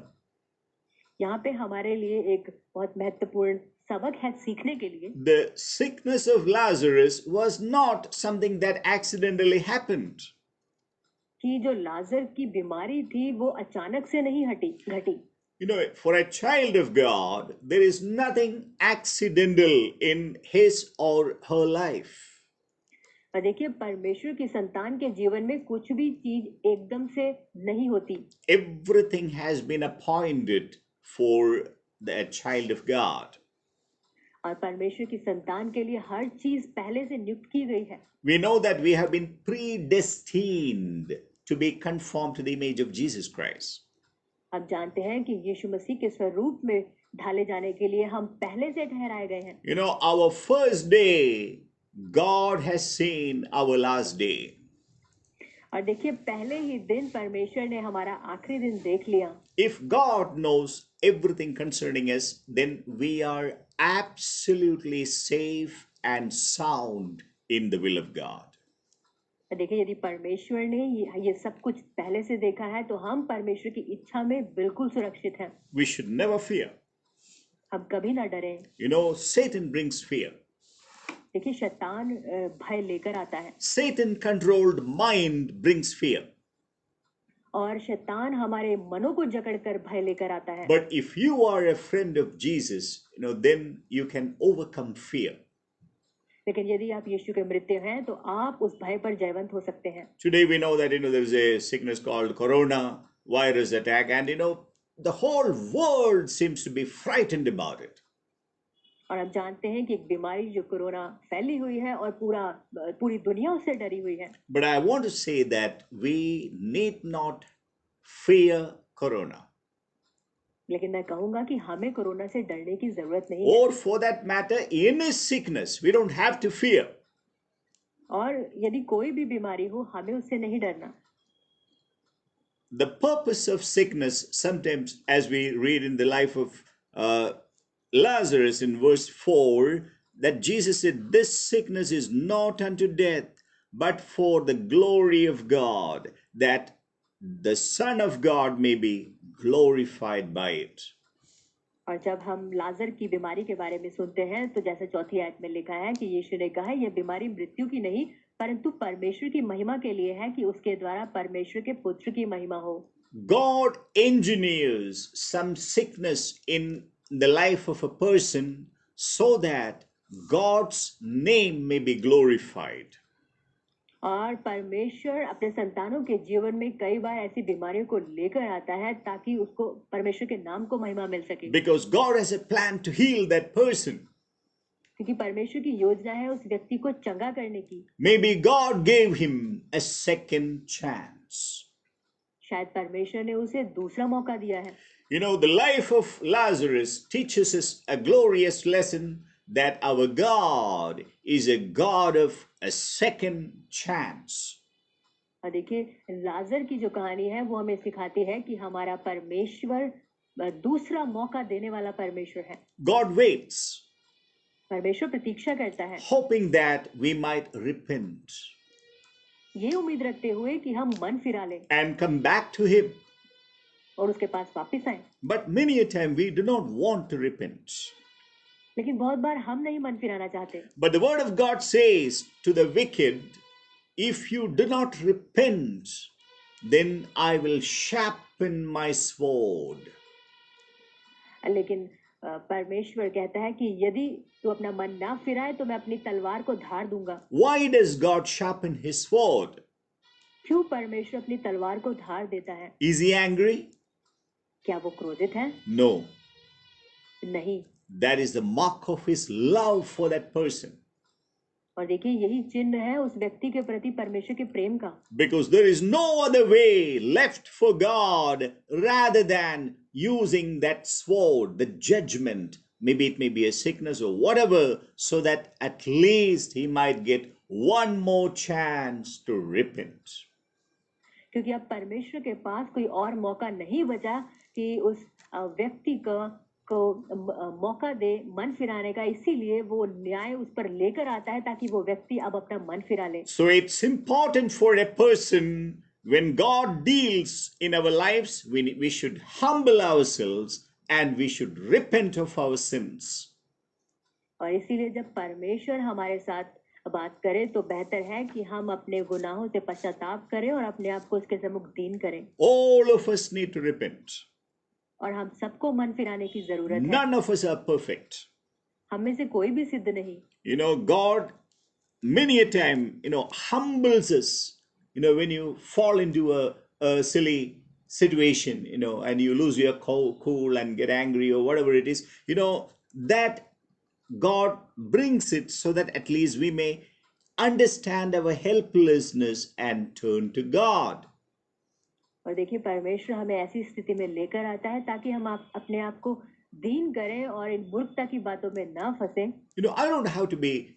यहाँ पे हमारे लिए एक बहुत महत्वपूर्ण सबक है सीखने के लिए। The sickness of Lazarus was not something that accidentally happened. कि जो लाजर की बीमारी थी वो अचानक से नहीं घटी। For a child of God, there is nothing accidental in his or her life. और देखिए, परमेश्वर की संतान के जीवन में कुछ भी चीज एकदम से नहीं होती। Everything has been appointed for the child of God. और परमेश्वर की संतान के लिए हर चीज पहले से नियुक्त की गई है। We know that we have been predestined to be conformed to the image of Jesus Christ. आप जानते हैं कि यीशु मसीह के स्वरूप में ढाले जाने के लिए हम पहले से ठहराए गए हैं। You know, our first day, God has seen our last day. और देखिए पहले ही दिन परमेश्वर ने हमारा आखिरी दिन देख लिया। If God knows everything concerning us, then we are absolutely safe and sound in the will of God. और देखिए यदि परमेश्वर ने ये सब कुछ पहले से देखा है तो हम परमेश्वर की इच्छा में बिल्कुल सुरक्षित हैं। We should never fear. हम कभी ना डरें। You know, Satan brings fear. देखिए शैतान भय लेकर आता है। Satan controlled mind brings fear. और शैतान हमारे मनों को जकड़कर भय लेकर आता है। But if you are a friend of Jesus, you know, then you can overcome fear. लेकिन यदि आप यीशु के मित्र हैं तो आप उस भय पर जयवंत हो सकते हैं। Today we know that, you know, there is a sickness called corona virus attack, and you know, the whole world seems to be frightened about it. और आप जानते हैं कि एक बीमारी जो कोरोना फैली हुई है और पूरी दुनिया उससे डरी हुई है। But I want to say that we need not fear corona. लेकिन मैं कहूंगा कि हमें कोरोना से डरने की जरूरत नहीं है। Or for that matter, any sickness, we don't have to fear. और यदि कोई भी बीमारी हो हमें उससे नहीं डरना। The purpose of sickness, sometimes, as we read in the life of Lazarus in verse 4, that Jesus said, "This sickness is not unto death, but for the glory of God, that the Son of God may be glorified by it." और जब हम लाजर की बीमारी के बारे में सुनते हैं तो जैसे चौथी आयत में लिखा है कि यीशु ने कहा यह बीमारी मृत्यु की नहीं परंतु परमेश्वर की महिमा के लिए है कि उसके द्वारा परमेश्वर के पुत्र की महिमा हो। God engineers some sickness in the life of a person so that God's name may be glorified. और परमेश्वर अपने संतानों के जीवन में कई बार ऐसी बीमारियों को लेकर आता है ताकि उसको परमेश्वर के नाम को महिमा मिल सके। Because God has a plan to heal that person. क्योंकि परमेश्वर की योजना है उस व्यक्ति को चंगा करने की। Maybe God gave him a second chance. शायद परमेश्वर ने उसे दूसरा मौका दिया है। You know, the life of Lazarus teaches us a glorious lesson that our God is a God of a second chance. और देखिए लाजर की जो कहानी है वो हमें सिखाती है कि हमारा परमेश्वर दूसरा मौका देने वाला परमेश्वर है। God waits, परमेश्वर प्रतीक्षा करता है, hoping that we might repent ये उम्मीद रखते हुए कि हम मन फिरा लें and come back to Him. और उसके पास वापस आए। But many a time we do not want to repent. लेकिन बहुत बार हम नहीं मन फिराना चाहते। But the word of God says to the wicked, if you do not repent, then I will sharpen my sword. लेकिन परमेश्वर कहता है कि यदि तू अपना मन ना फिराए तो मैं अपनी तलवार को धार दूंगा। Why does God sharpen his sword? क्यों परमेश्वर अपनी तलवार को धार देता है? Is he angry? क्या वो क्रोधित है? No. नहीं। That is the mark of his love for that person. और देखिए यही चिन्ह है उस व्यक्ति के प्रति परमेश्वर के प्रेम का। Because there is no other way left for God rather than using that sword, the judgment. Maybe it may be a sickness or whatever, so that at least he might get one more chance to repent. क्योंकि अब परमेश्वर के पास कोई और मौका नहीं बचा कि उस व्यक्ति को मौका दे मन फिराने का, इसीलिए वो न्याय उस पर लेकर आता है ताकि वो व्यक्ति अब अपना मन फिरा ले। So it's important for a person, when God deals in our lives, we should humble ourselves and we should repent of our sins. और इसीलिए जब परमेश्वर हमारे साथ बात करे तो बेहतर है कि हम अपने गुनाहों से पश्चाताप करें और अपने आप को उसके सम्मुख दीन करें। All of us need to repent. और हम सबको मन फिराने की जरूरत है। None of us are perfect. हम में से कोई भी सिद्ध नहीं। You know, God many a time, humbles us. When you fall into a silly situation, and you lose your cool and get angry or whatever it is, that God brings it so that at least we may understand our helplessness and turn to God. और देखिए परमेश्वर हमें ऐसी स्थिति में लेकर आता है ताकि हम अपने आप को दीन करें और इन मूर्खता की बातों में ना फंसे। I don't have to be,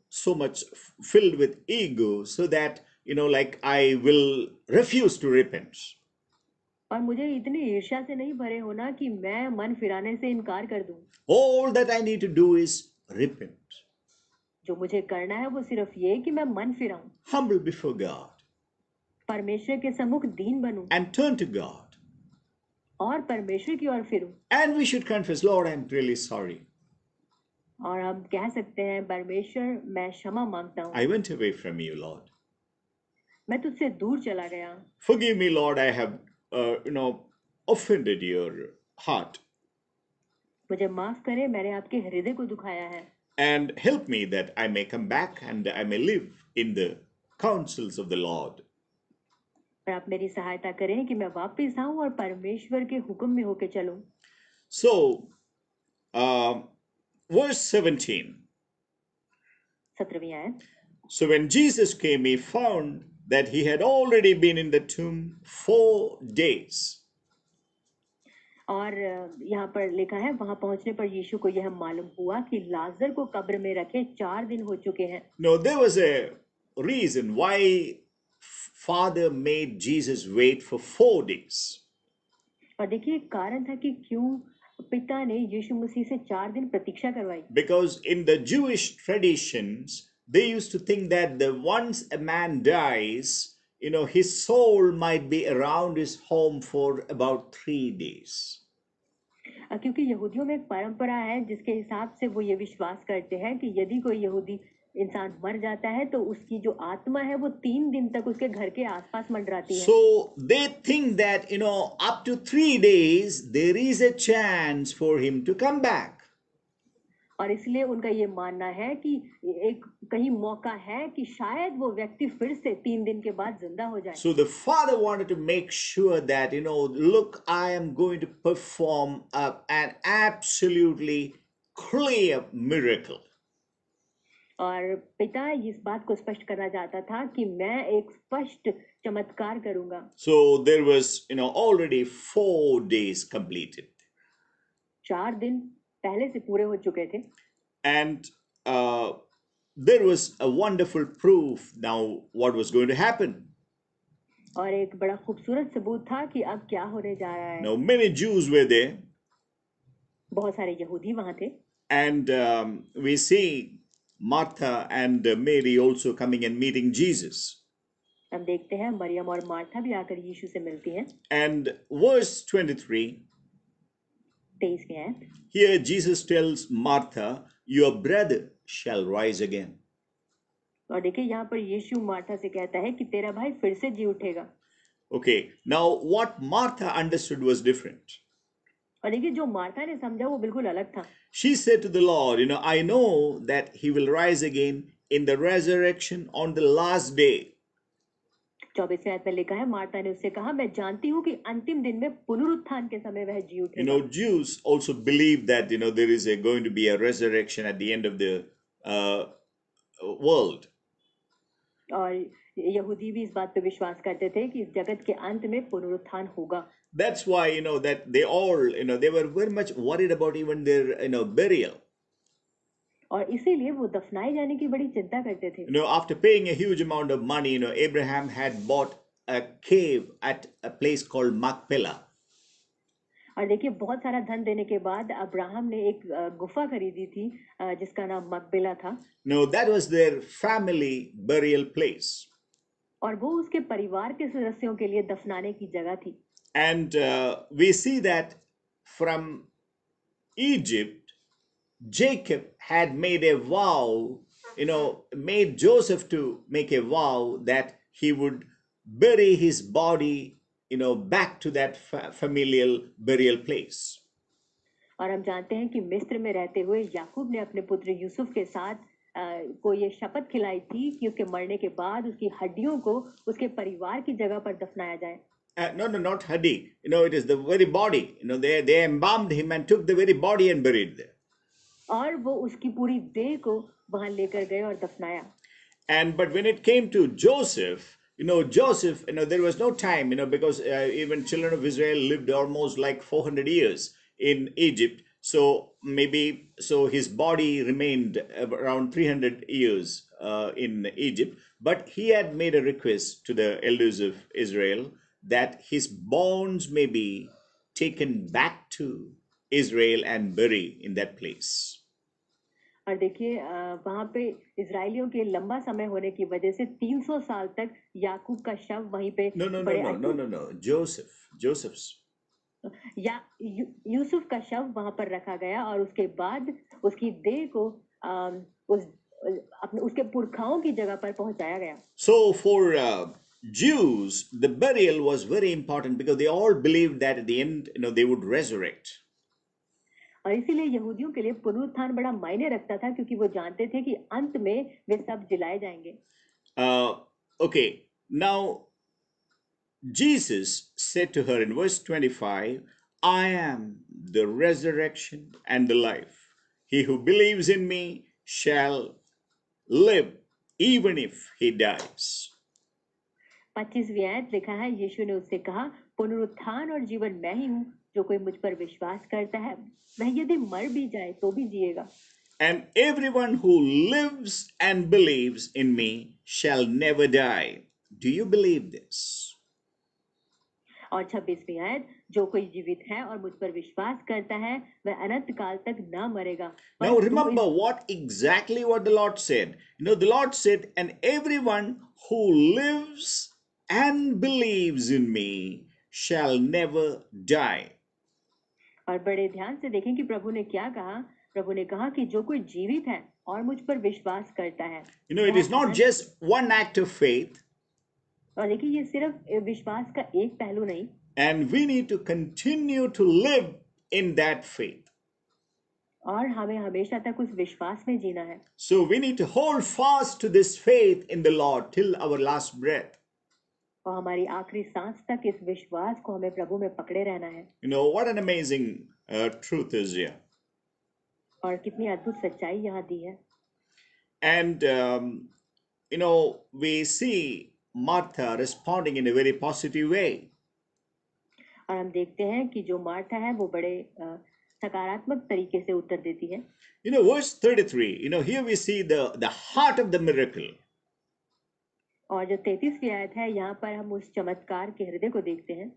so much filled with ego so that, like I will refuse to repent. और मुझे इतनी ईर्ष्या से नहीं भरे होना कि मैं मन फिराने से इनकार कर दूं। All that I need to do is repent, जो मुझे करना है वो सिर्फ ये कि मैं मन फिराऊं, humble before God, परमेश्वर के सम्मुख दीन बनूं and turn to God. और परमेश्वर की ओर फिरूं। And we should confess, Lord, I'm really sorry. और हम कह सकते हैं परमेश्वर मैं क्षमा मांगता हूँ, I went away from you, Lord. मैं तुझसे दूर चला गया। Forgive me, Lord, I have, offended your heart. मुझे माफ करें, मैंने आपके हृदय को दुखाया है। And help me that I may come back and I may live in the counsels of the Lord. और आप मेरी सहायता करें कि मैं वापस आऊं और परमेश्वर के हुक्म में होके चलूं। So, verse 17. 17वीं आयत। So when Jesus came, he found that he had already been in the tomb 4 days. और यहाँ पर लिखा है वहां पहुंचने पर यीशु को यह मालूम हुआ कि लाजर को कब्र में रखे 4 दिन हो चुके हैं। Now, there was a reason why Father made Jesus wait for 4 days. और देखिए एक कारण था कि क्यों पिता ने यीशु मसीह से 4 दिन प्रतीक्षा करवाई। Because in the Jewish traditions, they used to think that once a man dies, his soul might be around his home for about 3 days. क्योंकि यहूदियों में एक परंपरा है जिसके हिसाब से वो ये विश्वास करते हैं कि यदि कोई यहूदी इंसान मर जाता है तो उसकी जो आत्मा है वो 3 दिन तक उसके घर के आसपास मंडराती है। So they think that, up to 3 days, there is a chance for him to come back. और इसलिए उनका ये मानना है कि एक कहीं मौका है कि शायद वो व्यक्ति फिर से 3 दिन के बाद जिंदा हो जाए। So the father wanted to make sure that, look, I am going to perform an absolutely clear miracle. और पिता इस बात को स्पष्ट करना चाहता था कि मैं एक स्पष्ट चमत्कार करूंगा। So there was, already 4 days completed. 4 दिन पहले से पूरे हो चुके थे। And there was a wonderful proof now what was going to happen. और एक बड़ा खूबसूरत सबूत था कि अब क्या होने जा रहा है। Now many Jews were there. बहुत सारे यहूदी वहां थे। And we see Martha and Mary also coming and meeting Jesus. हम देखते हैं मरियम और मार्था भी आकर यीशु से मिलती हैं। And verse 23, 23वीं आयत। here Jesus tells Martha, your brother shall rise again. और देखिए यहाँ पर यीशु मार्था से कहता है कि तेरा भाई फिर से जी उठेगा। Okay, now what Martha understood was different. और देखिए जो मार्था ने समझा वो बिल्कुल अलग था। She said to the Lord, I know that he will rise again in the resurrection on the last day. 24वीं आयत में लिखा है मार्था ने उससे कहा मैं जानती हूँ कि अंतिम दिन में पुनरुत्थान के समय वह जी उठेगा। Jews also believe that, there is going to be a resurrection at the end of the world. और यहूदी भी इस बात पे विश्वास करते थे कि इस जगत के अंत में पुनरुत्थान होगा। That's why, that they all, they were very much worried about even their, burial. और इसीलिए वो दफनाए जाने की बड़ी चिंता करते थे। After paying a huge amount of money, Abraham had bought a cave at a place called Machpelah. और देखिए बहुत सारा धन देने के बाद अब्राहम ने एक गुफा खरीदी थी जिसका नाम मकबेला था। No, that was their family burial place. और वो उसके परिवार के सदस्यों के लिए दफनाने की जगह थी। And we see that from Egypt, Jacob had made a vow, made Joseph to make a vow that he would bury his body, back to that familial burial place. और हम जानते हैं कि मिस्र में रहते हुए याकूब ने अपने पुत्र यूसुफ के साथ को ये शपथ खिलाई थी कि उसके मरने के बाद उसकी हड्डियों को उसके परिवार की जगह पर दफनाया जाए। No, not Hadi. It is the very body. They embalmed him and took the very body and buried there. और वो उसकी पूरी देह को वहां लेकर गए और दफनाया। But when it came to Joseph, Joseph, there was no time, because even children of Israel lived almost like 400 years in Egypt. So maybe, so his body remained around 300 years in Egypt. But he had made a request to the elders of Israel that his bones may be taken back to Israel and buried in that place. और देखिए वहां पे इजरायलियों के लंबा समय होने की वजह से 300 साल तक याकूब का शव वहीं पे No, no, no, बड़े no, no, no, no. Joseph's. Yusuf का शव वहां पर रखा गया और उसके बाद उसकी देह को उस अपने उसके पुरखाओं की जगह पर पहुंचाया गया So for Jews, the burial was very important because they all believed that at the end, they would resurrect. और इसीलिए यहूदियों के लिए पुनरुत्थान बड़ा मायने रखता था क्योंकि वो जानते थे कि अंत में वे सब जिलाए जाएंगे Okay, now Jesus said to her in verse 25, I am the resurrection and the life. He who believes in me shall live even if he dies. 25वीं आयत लिखा है यीशु ने उससे कहा पुनरुत्थान और जीवन मैं ही हूँ जो कोई मुझ पर विश्वास करता है वह यदि मर भी जाए तो भी जिएगा And everyone who lives and believes in me shall never die. Do you believe this? और 26वीं आयत जो कोई जीवित है और मुझ पर विश्वास करता है वह अनंत काल तक ना मरेगा Now remember what exactly what the Lord said. The Lord said, and everyone who lives and believes in me shall never die. और बड़े ध्यान से देखें कि प्रभु ने क्या कहा प्रभु ने कहा कि जो कोई जीवित है और मुझ पर विश्वास करता है It is not just one act of faith. और देखिए ये सिर्फ विश्वास का एक पहलू नहीं And we need to continue to live in that faith. और हमें हमेशा तक उस विश्वास में जीना है So we need to hold fast to this faith in the Lord till our last breath. और हमारी आखिरी सांस तक इस विश्वास को हमें प्रभु में पकड़े रहना है What an amazing truth is here. और कितनी अद्भुत सच्चाई यहाँ दी है And we see Martha responding in a very positive way. और हम देखते हैं कि जो मार्था है वो बड़े सकारात्मक तरीके से उत्तर देती है Verse 33, here we see the heart of the miracle. और जो 33वीं आयत है यहाँ पर हम उस चमत्कार के हृदय को देखते हैं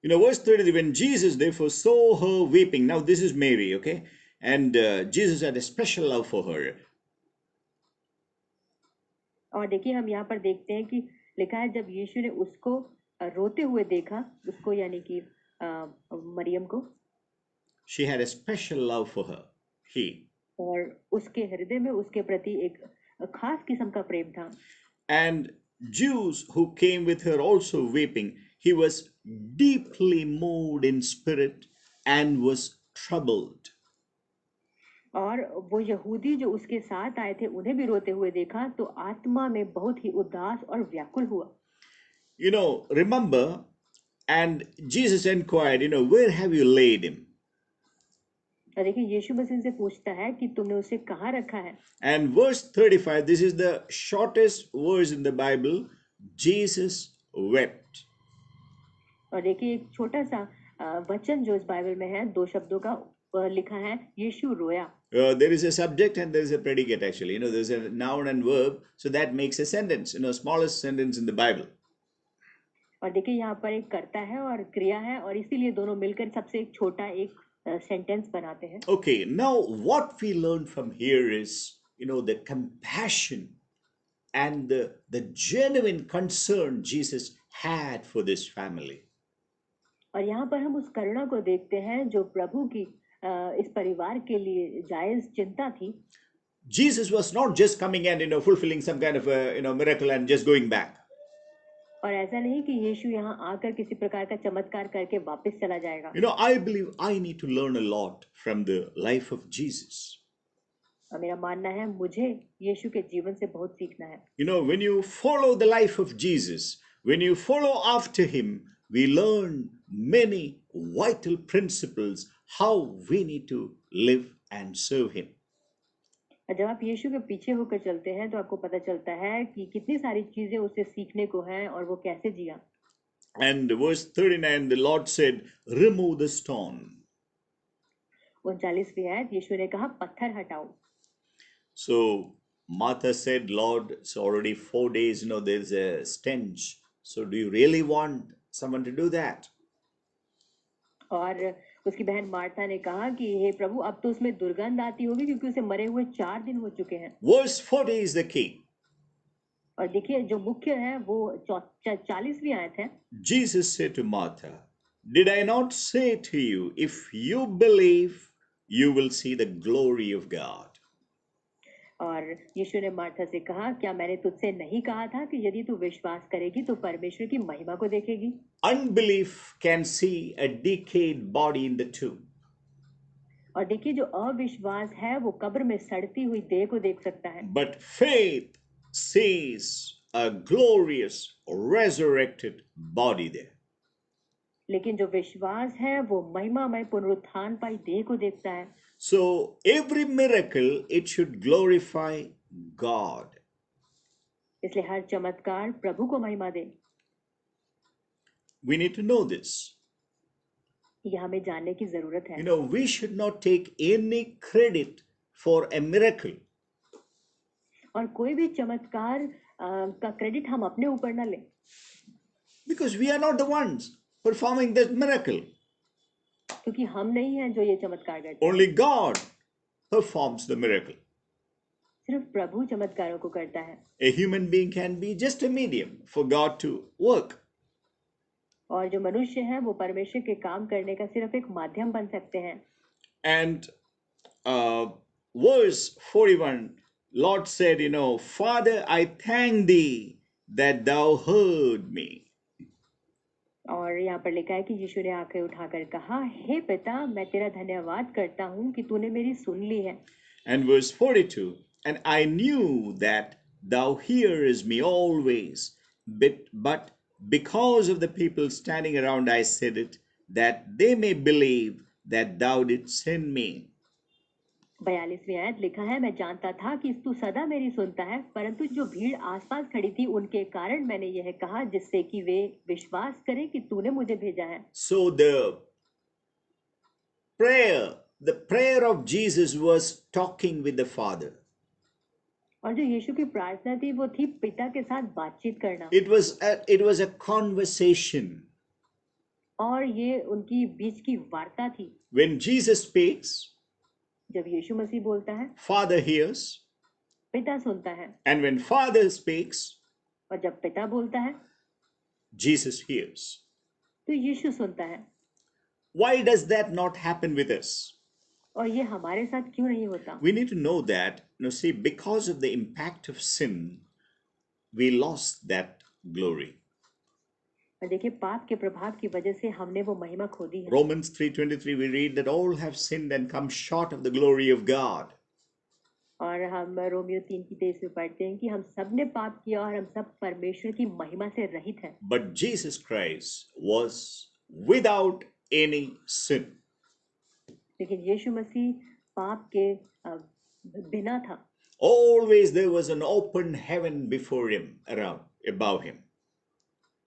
Verse 33, when Jesus therefore saw her weeping, now this is Mary, okay? And Jesus had a special love for her. और देखिए हम यहाँ पर देखते हैं कि लिखा है जब यीशु ने उसको रोते हुए देखा उसको यानी कि मरियम को She had a special love for her. He. और उसके हृदय में उसके प्रति एक खास किस्म का प्रेम था And Jews who came with her also weeping. He was deeply moved in spirit and was troubled. और वो यहूदी जो उसके साथ आए थे उन्हें भी रोते हुए देखा तो आत्मा में बहुत ही उदास और व्याकुल हुआ Remember, and Jesus inquired, where have you laid him? और देखिए यीशु मसीह से पूछता है कि तुमने उसे कहाँ रखा है And verse 35, this is the shortest verse in the Bible. Jesus wept. और देखिए एक छोटा सा वचन जो इस बाइबल में है 2 शब्दों का लिखा है यीशु रोया There is a subject and there is a predicate actually. There's a noun and verb, so that makes a sentence. Smallest sentence in the Bible. और देखिए यहाँ पर एक कर्ता है और क्रिया है और इसीलिए दोनों मिलकर सबसे एक छोटा एक सेंटेंस बनाते हैं Okay, now what we learn from here is, the compassion and the genuine concern Jesus had for this family. और यहाँ पर हम उस करुणा को देखते हैं जो प्रभु की इस परिवार के लिए जायज चिंता थी Jesus was not just coming and fulfilling some kind of a miracle and just going back. और ऐसा नहीं कि यीशु यहाँ आकर किसी प्रकार का चमत्कार करके वापस चला जाएगा I believe I need to learn a lot from the life of Jesus. और मेरा मानना है मुझे यीशु के जीवन से बहुत सीखना है When you follow the life of Jesus, when you follow after him, we learn many vital principles how we need to live and serve him. और जब आप यीशु के पीछे होकर चलते हैं तो आपको पता चलता है कि कितनी सारी चीजें उससे सीखने को हैं और वो कैसे जिया। And verse 39, the Lord said, remove the stone. 39वीं आयत, यीशु ने कहा पत्थर हटाओ। So Martha said, Lord, it's already 4 days, there's a stench. So do you really want someone to do that? और उसकी बहन मार्था ने कहा कि हे प्रभु, अब तो उसमें दुर्गंध आती होगी क्योंकि उसे मरे हुए 4 दिन हो चुके हैं। Verse 40 is the key. और देखिए जो मुख्य है वो 40वीं आयत है। Jesus said to Martha, did I not say to you, if you believe, you will see the glory of God? और यीशु ने मार्था से कहा, क्या मैंने तुझसे नहीं कहा था कि यदि तू विश्वास करेगी तो परमेश्वर की महिमा को देखेगी? Unbelief can see a decayed body in the tomb. और देखिए जो अविश्वास है वो कब्र में सड़ती हुई देह को देख सकता है, But faith sees a glorious resurrected body there. लेकिन जो विश्वास है वो महिमामय पुनरुत्थान पाई देह को देखता है। So every miracle, it should glorify God. इसलिए हर चमत्कार प्रभु को महिमा दे। We need to know this. ये हमें जानने की जरूरत है। We should not take any credit for a miracle. और कोई भी चमत्कार का क्रेडिट हम अपने ऊपर ना लें, Because we are not the ones performing that miracle. क्योंकि हम नहीं हैं जो ये चमत्कार करते हैं। Only God performs the miracle. सिर्फ प्रभु चमत्कारों को करता है। A human being can be just a medium for God to work. और जो मनुष्य है वो परमेश्वर के काम करने का सिर्फ एक माध्यम बन सकते हैं। And verse 41, Lord said, Father, I thank thee that thou heard me. और यहाँ पर लिखा है कि यीशु ने आंखें उठाकर कहा, हे पिता, मैं तेरा धन्यवाद करता हूँ कि तूने मेरी सुन ली है। And verse 42, and I knew that thou hearest me always, but because of the people standing around, I said it, that they may believe that thou didst send me. 42वीं आयत लिखा है, मैं जानता था कि तू सदा मेरी सुनता है, परंतु जो भीड़ आसपास खड़ी थी उनके कारण मैंने यह कहा, जिससे कि वे विश्वास करें कि तूने मुझे भेजा है। So the prayer of Jesus was talking with the Father. और जो यीशु की प्रार्थना थी वो थी पिता के साथ बातचीत करना। It was a conversation. और ये उनकी बीच की वार्ता थी। When Jesus speaks, जब यीशु मसीह बोलता है, Father hears. पिता सुनता है। And when Father speaks, और जब पिता बोलता है, Jesus hears. तो यीशु सुनता है। Why does that not happen with us? और ये हमारे साथ क्यों नहीं होता? We need to know that, see, because of the impact of sin, we lost that glory. और देखिए पाप के प्रभाव की वजह से हमने वो महिमा खो दी है। Romans 3:23 we read that all have sinned and come short of the glory of God. और हम रोमियो 3:23 में पढ़ते हैं कि हम सब ने पाप किया और हम सब परमेश्वर की महिमा से रहित हैं। But Jesus Christ was without any sin. लेकिन यीशु मसीह पाप के बिना था। Always there was an open heaven before him, above him.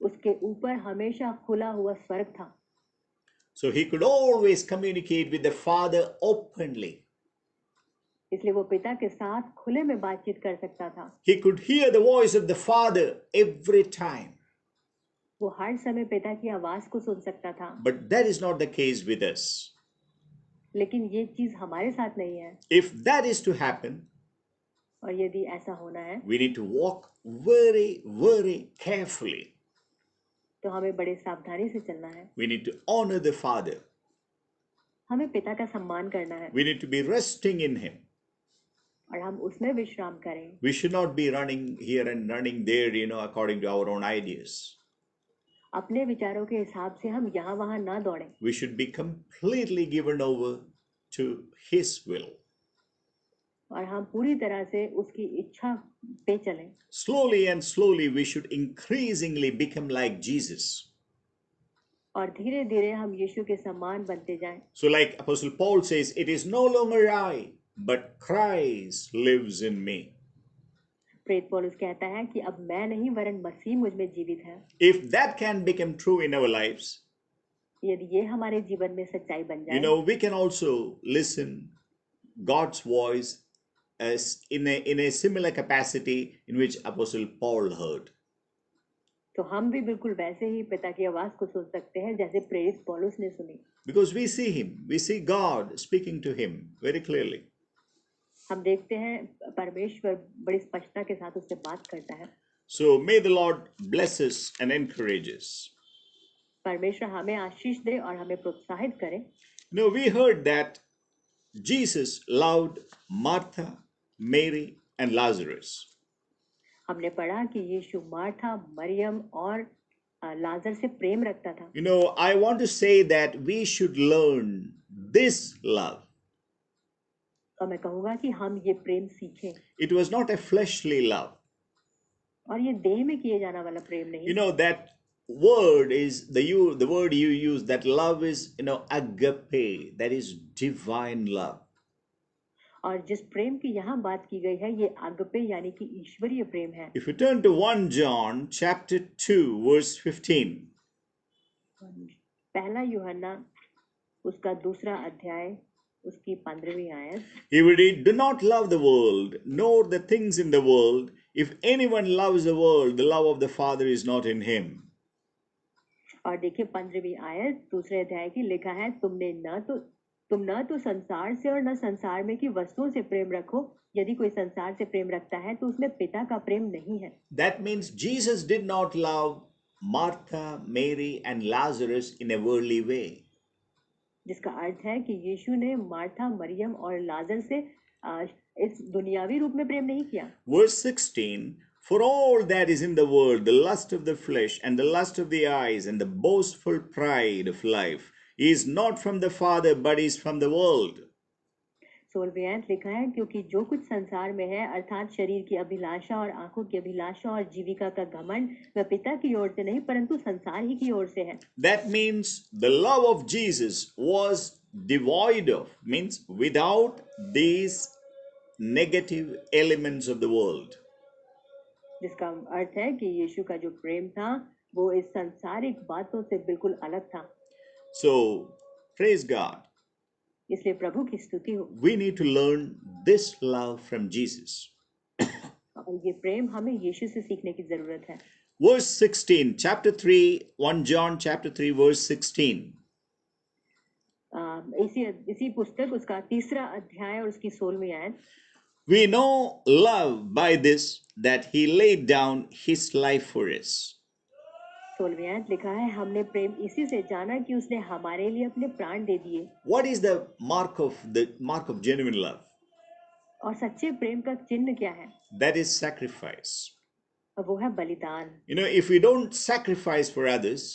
उसके ऊपर हमेशा खुला हुआ स्वर्ग था। So he could always communicate with the Father openly. इसलिए वो पिता के साथ खुले में बातचीत कर सकता था। He could hear the voice of the Father every time. वो हर समय पिता की आवाज को सुन सकता था। But that is not the case with us. लेकिन ये चीज हमारे साथ नहीं है। If that is to happen, और यदि ऐसा होना है, we need to walk very, very carefully. तो हमें बड़े सावधानी से चलना है। We need to honor the Father. हमें पिता का सम्मान करना है। We need to be resting in him. और हम उसमें विश्राम करें। We should not be running here and running there, according to our own ideas. अपने विचारों के हिसाब से हम यहाँ वहाँ ना दौड़ें। We should be completely given over to his will. और हम पूरी तरह से उसकी इच्छा पे चलें। Slowly and slowly we should increasingly become like Jesus. और धीरे धीरे हम यीशु के समान बनते जाएं। So like Apostle Paul says, it is no longer I but Christ lives in me. प्रेरित पौलुस कहता है कि अब मैं नहीं वरन मसीह मुझ में जीवित है। If that can become true in our lives, यदि ये हमारे जीवन में सच्चाई बन जाए, we can also listen God's voice as in a similar capacity in which Apostle Paul heard. तो हम भी बिल्कुल वैसे ही पिता की आवाज को सुन सकते हैं जैसे प्रेरित पौलुस ने सुनी। Because we see him, we see God speaking to him very clearly. हम देखते हैं परमेश्वर बड़ी स्पष्टता के साथ उससे बात करता है। So may the Lord bless us and encourage us. परमेश्वर हमें आशीष दे और हमें प्रोत्साहित करे। We heard that Jesus loved Martha, Mary, and Lazarus. हमने पढ़ा कि यीशु मार्था, मरियम और लाजर से प्रेम रखता था। I want to say that we should learn this love. और मैं कहूँगा कि हम ये प्रेम सीखें। It was not a fleshly love. और ये देह में किए जाने वाला प्रेम नहीं। That word is the word you use, that love is agape, that is divine love. और जिस प्रेम की यहाँ बात की गई है ये अगपे यानी कि ईश्वरीय प्रेम है। If you turn to 1 John chapter 2 verse 15. पहला यूहन्ना उसका दूसरा अध्याय उसकी 15वीं आयत। He will read, do not love the world, nor the things in the world. If anyone loves the world, the love of the Father is not in him. और देखिए 15वीं आयत दूसरे अध्याय की लिखा है, तुम न तो संसार से और न संसार में की वस्तुओं से प्रेम रखो। यदि कोई संसार से प्रेम रखता है तो उसमें पिता का प्रेम नहीं है। That means Jesus did not love Martha, Mary, and Lazarus in a worldly way. जिसका अर्थ है कि यीशु ने मार्था, मरियम और लाजर से इस दुनियावी रूप में प्रेम नहीं किया। Verse 16, for all that is in the world, the lust of the flesh and the lust of the eyes and the boastful pride of life is not from the Father but is from the world. 16वीं आयत लिखा है, क्योंकि जो कुछ संसार में है अर्थात शरीर की अभिलाषा और आंखों की अभिलाषा और जीविका का घमंड वह पिता की ओर से नहीं परंतु संसार ही की ओर से है। That means the love of Jesus was devoid of, means without these negative elements of the world. जिसका अर्थ है कि यीशु का जो प्रेम था वो इस सांसारिक बातों से बिल्कुल अलग था। So praise God. इसलिए प्रभु की स्तुति हो। We need to learn this love from Jesus. और ये प्रेम हमें यीशु से सीखने की जरूरत है। Verse 16, chapter 3, 1 John chapter 3 verse 16. इसी पुस्तक उसका तीसरा अध्याय और उसकी 16वीं आयत। We know love by this, that he laid down his life for us. 16वीं आयत लिखा है, हमने प्रेम इसी से जाना कि उसने हमारे लिए अपने प्राण दे दिए। What is the mark of genuine love? और सच्चे प्रेम का चिन्ह क्या है? That is sacrifice. और वो है बलिदान। If we don't sacrifice for others,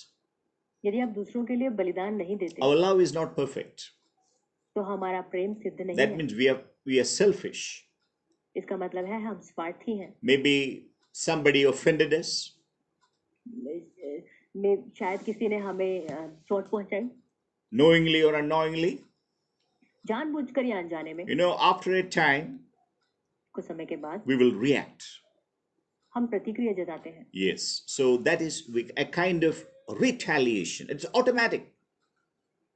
यदि आप दूसरों के लिए बलिदान नहीं देते, our love is not perfect. तो हमारा प्रेम सिद्ध नहीं That है। means we are selfish. इसका मतलब है हम स्वार्थी हैं। Maybe somebody offended us. शायद किसी ने हमें चोट पहुंचाई, knowingly or unknowingly. जानबूझकर या अनजाने में। After a time, कुछ समय के बाद we will react. हम प्रतिक्रिया जताते हैं। Yes, so that is a kind of retaliation. It's automatic.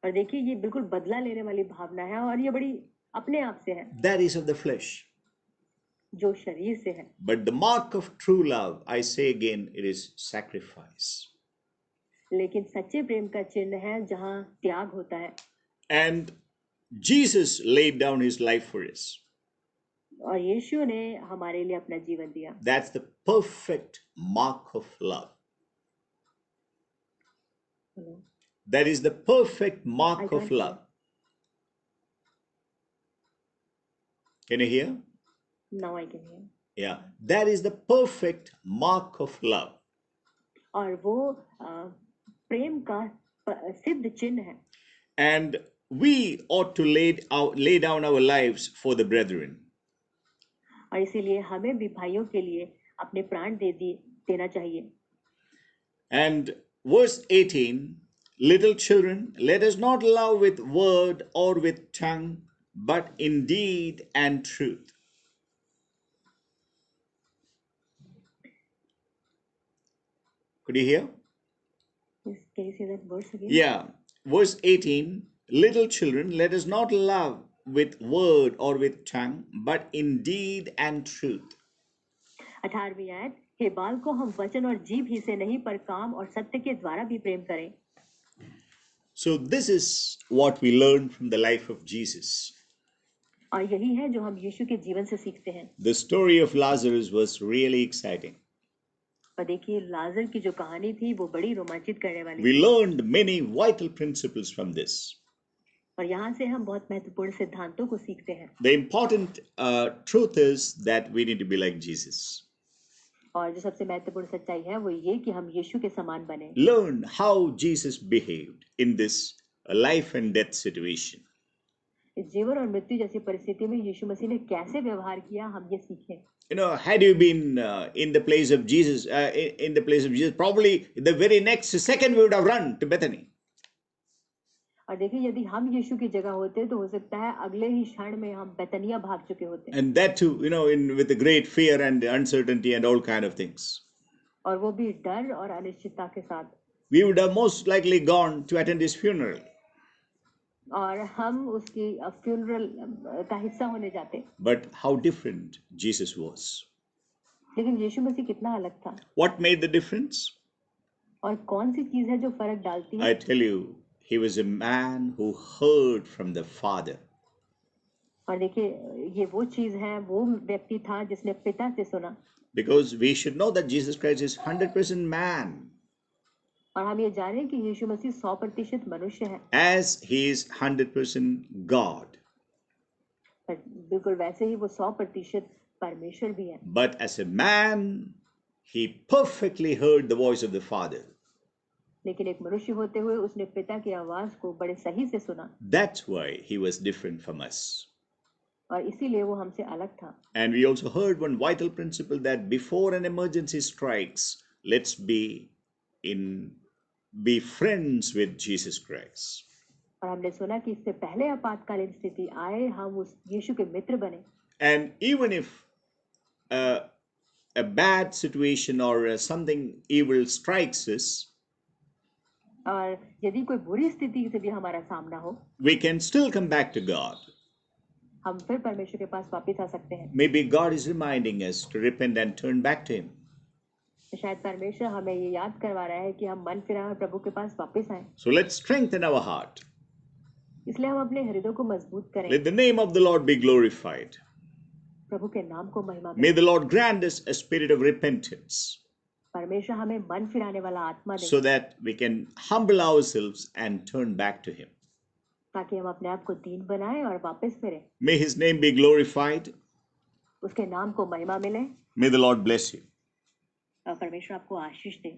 और देखिए ये बिल्कुल बदला लेने वाली भावना है और ये बड़ी अपने आप से है। That is of the flesh. जो शरीर से है। But the mark of true love, I say again, it is sacrifice. लेकिन सच्चे प्रेम का चिन्ह है जहां त्याग होता है। And Jesus laid down his life for us. और यीशु ने हमारे लिए अपना जीवन दिया। That's the perfect mark of love. That is the perfect mark of love. Can you hear? Now I can hear. Yeah, that is the perfect mark of love. और वो प्रेम का सिद्ध चिन्ह है। And we ought to lay down our lives for the brethren. और इसीलिए हमें भी भाइयों के लिए अपने प्राण देना चाहिए। And verse 18, little children, let us not love with word or with tongue, but in deed and truth. Could you hear? Yes, can you say that verse again? Yeah. Verse 18, little children, let us not love with word or with tongue, but in deed and truth. 18वीं आयत, हे बाल को हम वचन और जीभ ही से नहीं पर काम और सत्य के द्वारा भी प्रेम करें. So this is what we learn from the life of Jesus. और यही है जो हम यीशु के जीवन से सीखते हैं. The story of Lazarus was really exciting. और देखिए लाजर की जो कहानी थी वो बड़ी रोमांचित करने वाली We थी. learned many vital principles from this. और यहाँ से हम बहुत महत्वपूर्ण सिद्धांतों को सीखते हैं. The important truth is that we need to be like Jesus. और जो सबसे महत्वपूर्ण सच्चाई है वो ये कि हम यीशु के समान बने. Learn how Jesus behaved in this life and death situation. इस जीवन और मृत्यु जैसी परिस्थिति में यीशु मसीह ने कैसे व्यवहार किया हम ये सीखें. You know, had you been in the place of Jesus, in the place of Jesus, probably the very next second we would have run to Bethany. और देखिए यदि हम यीशु की जगह होते तो हो सकता है अगले ही क्षण में हम बेतनिया भाग चुके होते. And that too, you know, with the great fear and uncertainty and all kind of things. और वो भी डर और अनिश्चितता के साथ. We would have most likely gone to attend his funeral. और हम उसकी फ्यूनरल का हिस्सा होने जाते. But how different Jesus was. लेकिन यीशु मसीह कितना अलग था. What made the difference? और कौन सी चीज है जो फर्क डालती है. I tell you, he was a man who heard from the Father. और देखिए ये वो चीज है वो व्यक्ति था जिसने पिता से सुना. Because we should know that Jesus Christ is 100% man. और हम ये जाने कि यीशु मसीह 100% मनुष्य है. As he is 100% God. पर बिल्कुल वैसे ही वो 100% परमेश्वर भी है. But as a man, he perfectly heard the voice of the Father. लेकिन एक मनुष्य होते हुए उसने पिता की आवाज को बड़े सही से सुना. That's why he was different from us. और इसीलिए वो हमसे अलग था. And we also heard one vital principle that before an emergency strikes, let's be friends with Jesus Christ. और हमने सुना कि इससे पहले आपातकालीन स्थिति आए हम उस यीशु के मित्र बने. And even if a bad situation or something evil strikes us, और यदि कोई बुरी स्थिति से भी हमारा सामना हो we can still come back to God. हम फिर परमेश्वर के पास वापस आ सकते हैं. Maybe God is reminding us to repent and turn back to him. शायद परमेश्वर हमें ये याद करवा रहा है कि हम मन फिराएं और प्रभु के पास वापस आएं. So let's strengthen our heart. इसलिए हम अपने हृदय को मजबूत करें. Let the name of the Lord be glorified. प्रभु के नाम को महिमा May दें. the Lord grant us a spirit of repentance परमेश्वर हमें मन फिराने वाला आत्मा दे so that we can humble ourselves and turn back to him. ताकि हम अपने आप को दीन बनाएं और वापस फिरें. May his name be glorified. उसके नाम को महिमा मिले. May the Lord bless you. और परमेश्वर आपको आशीष दे.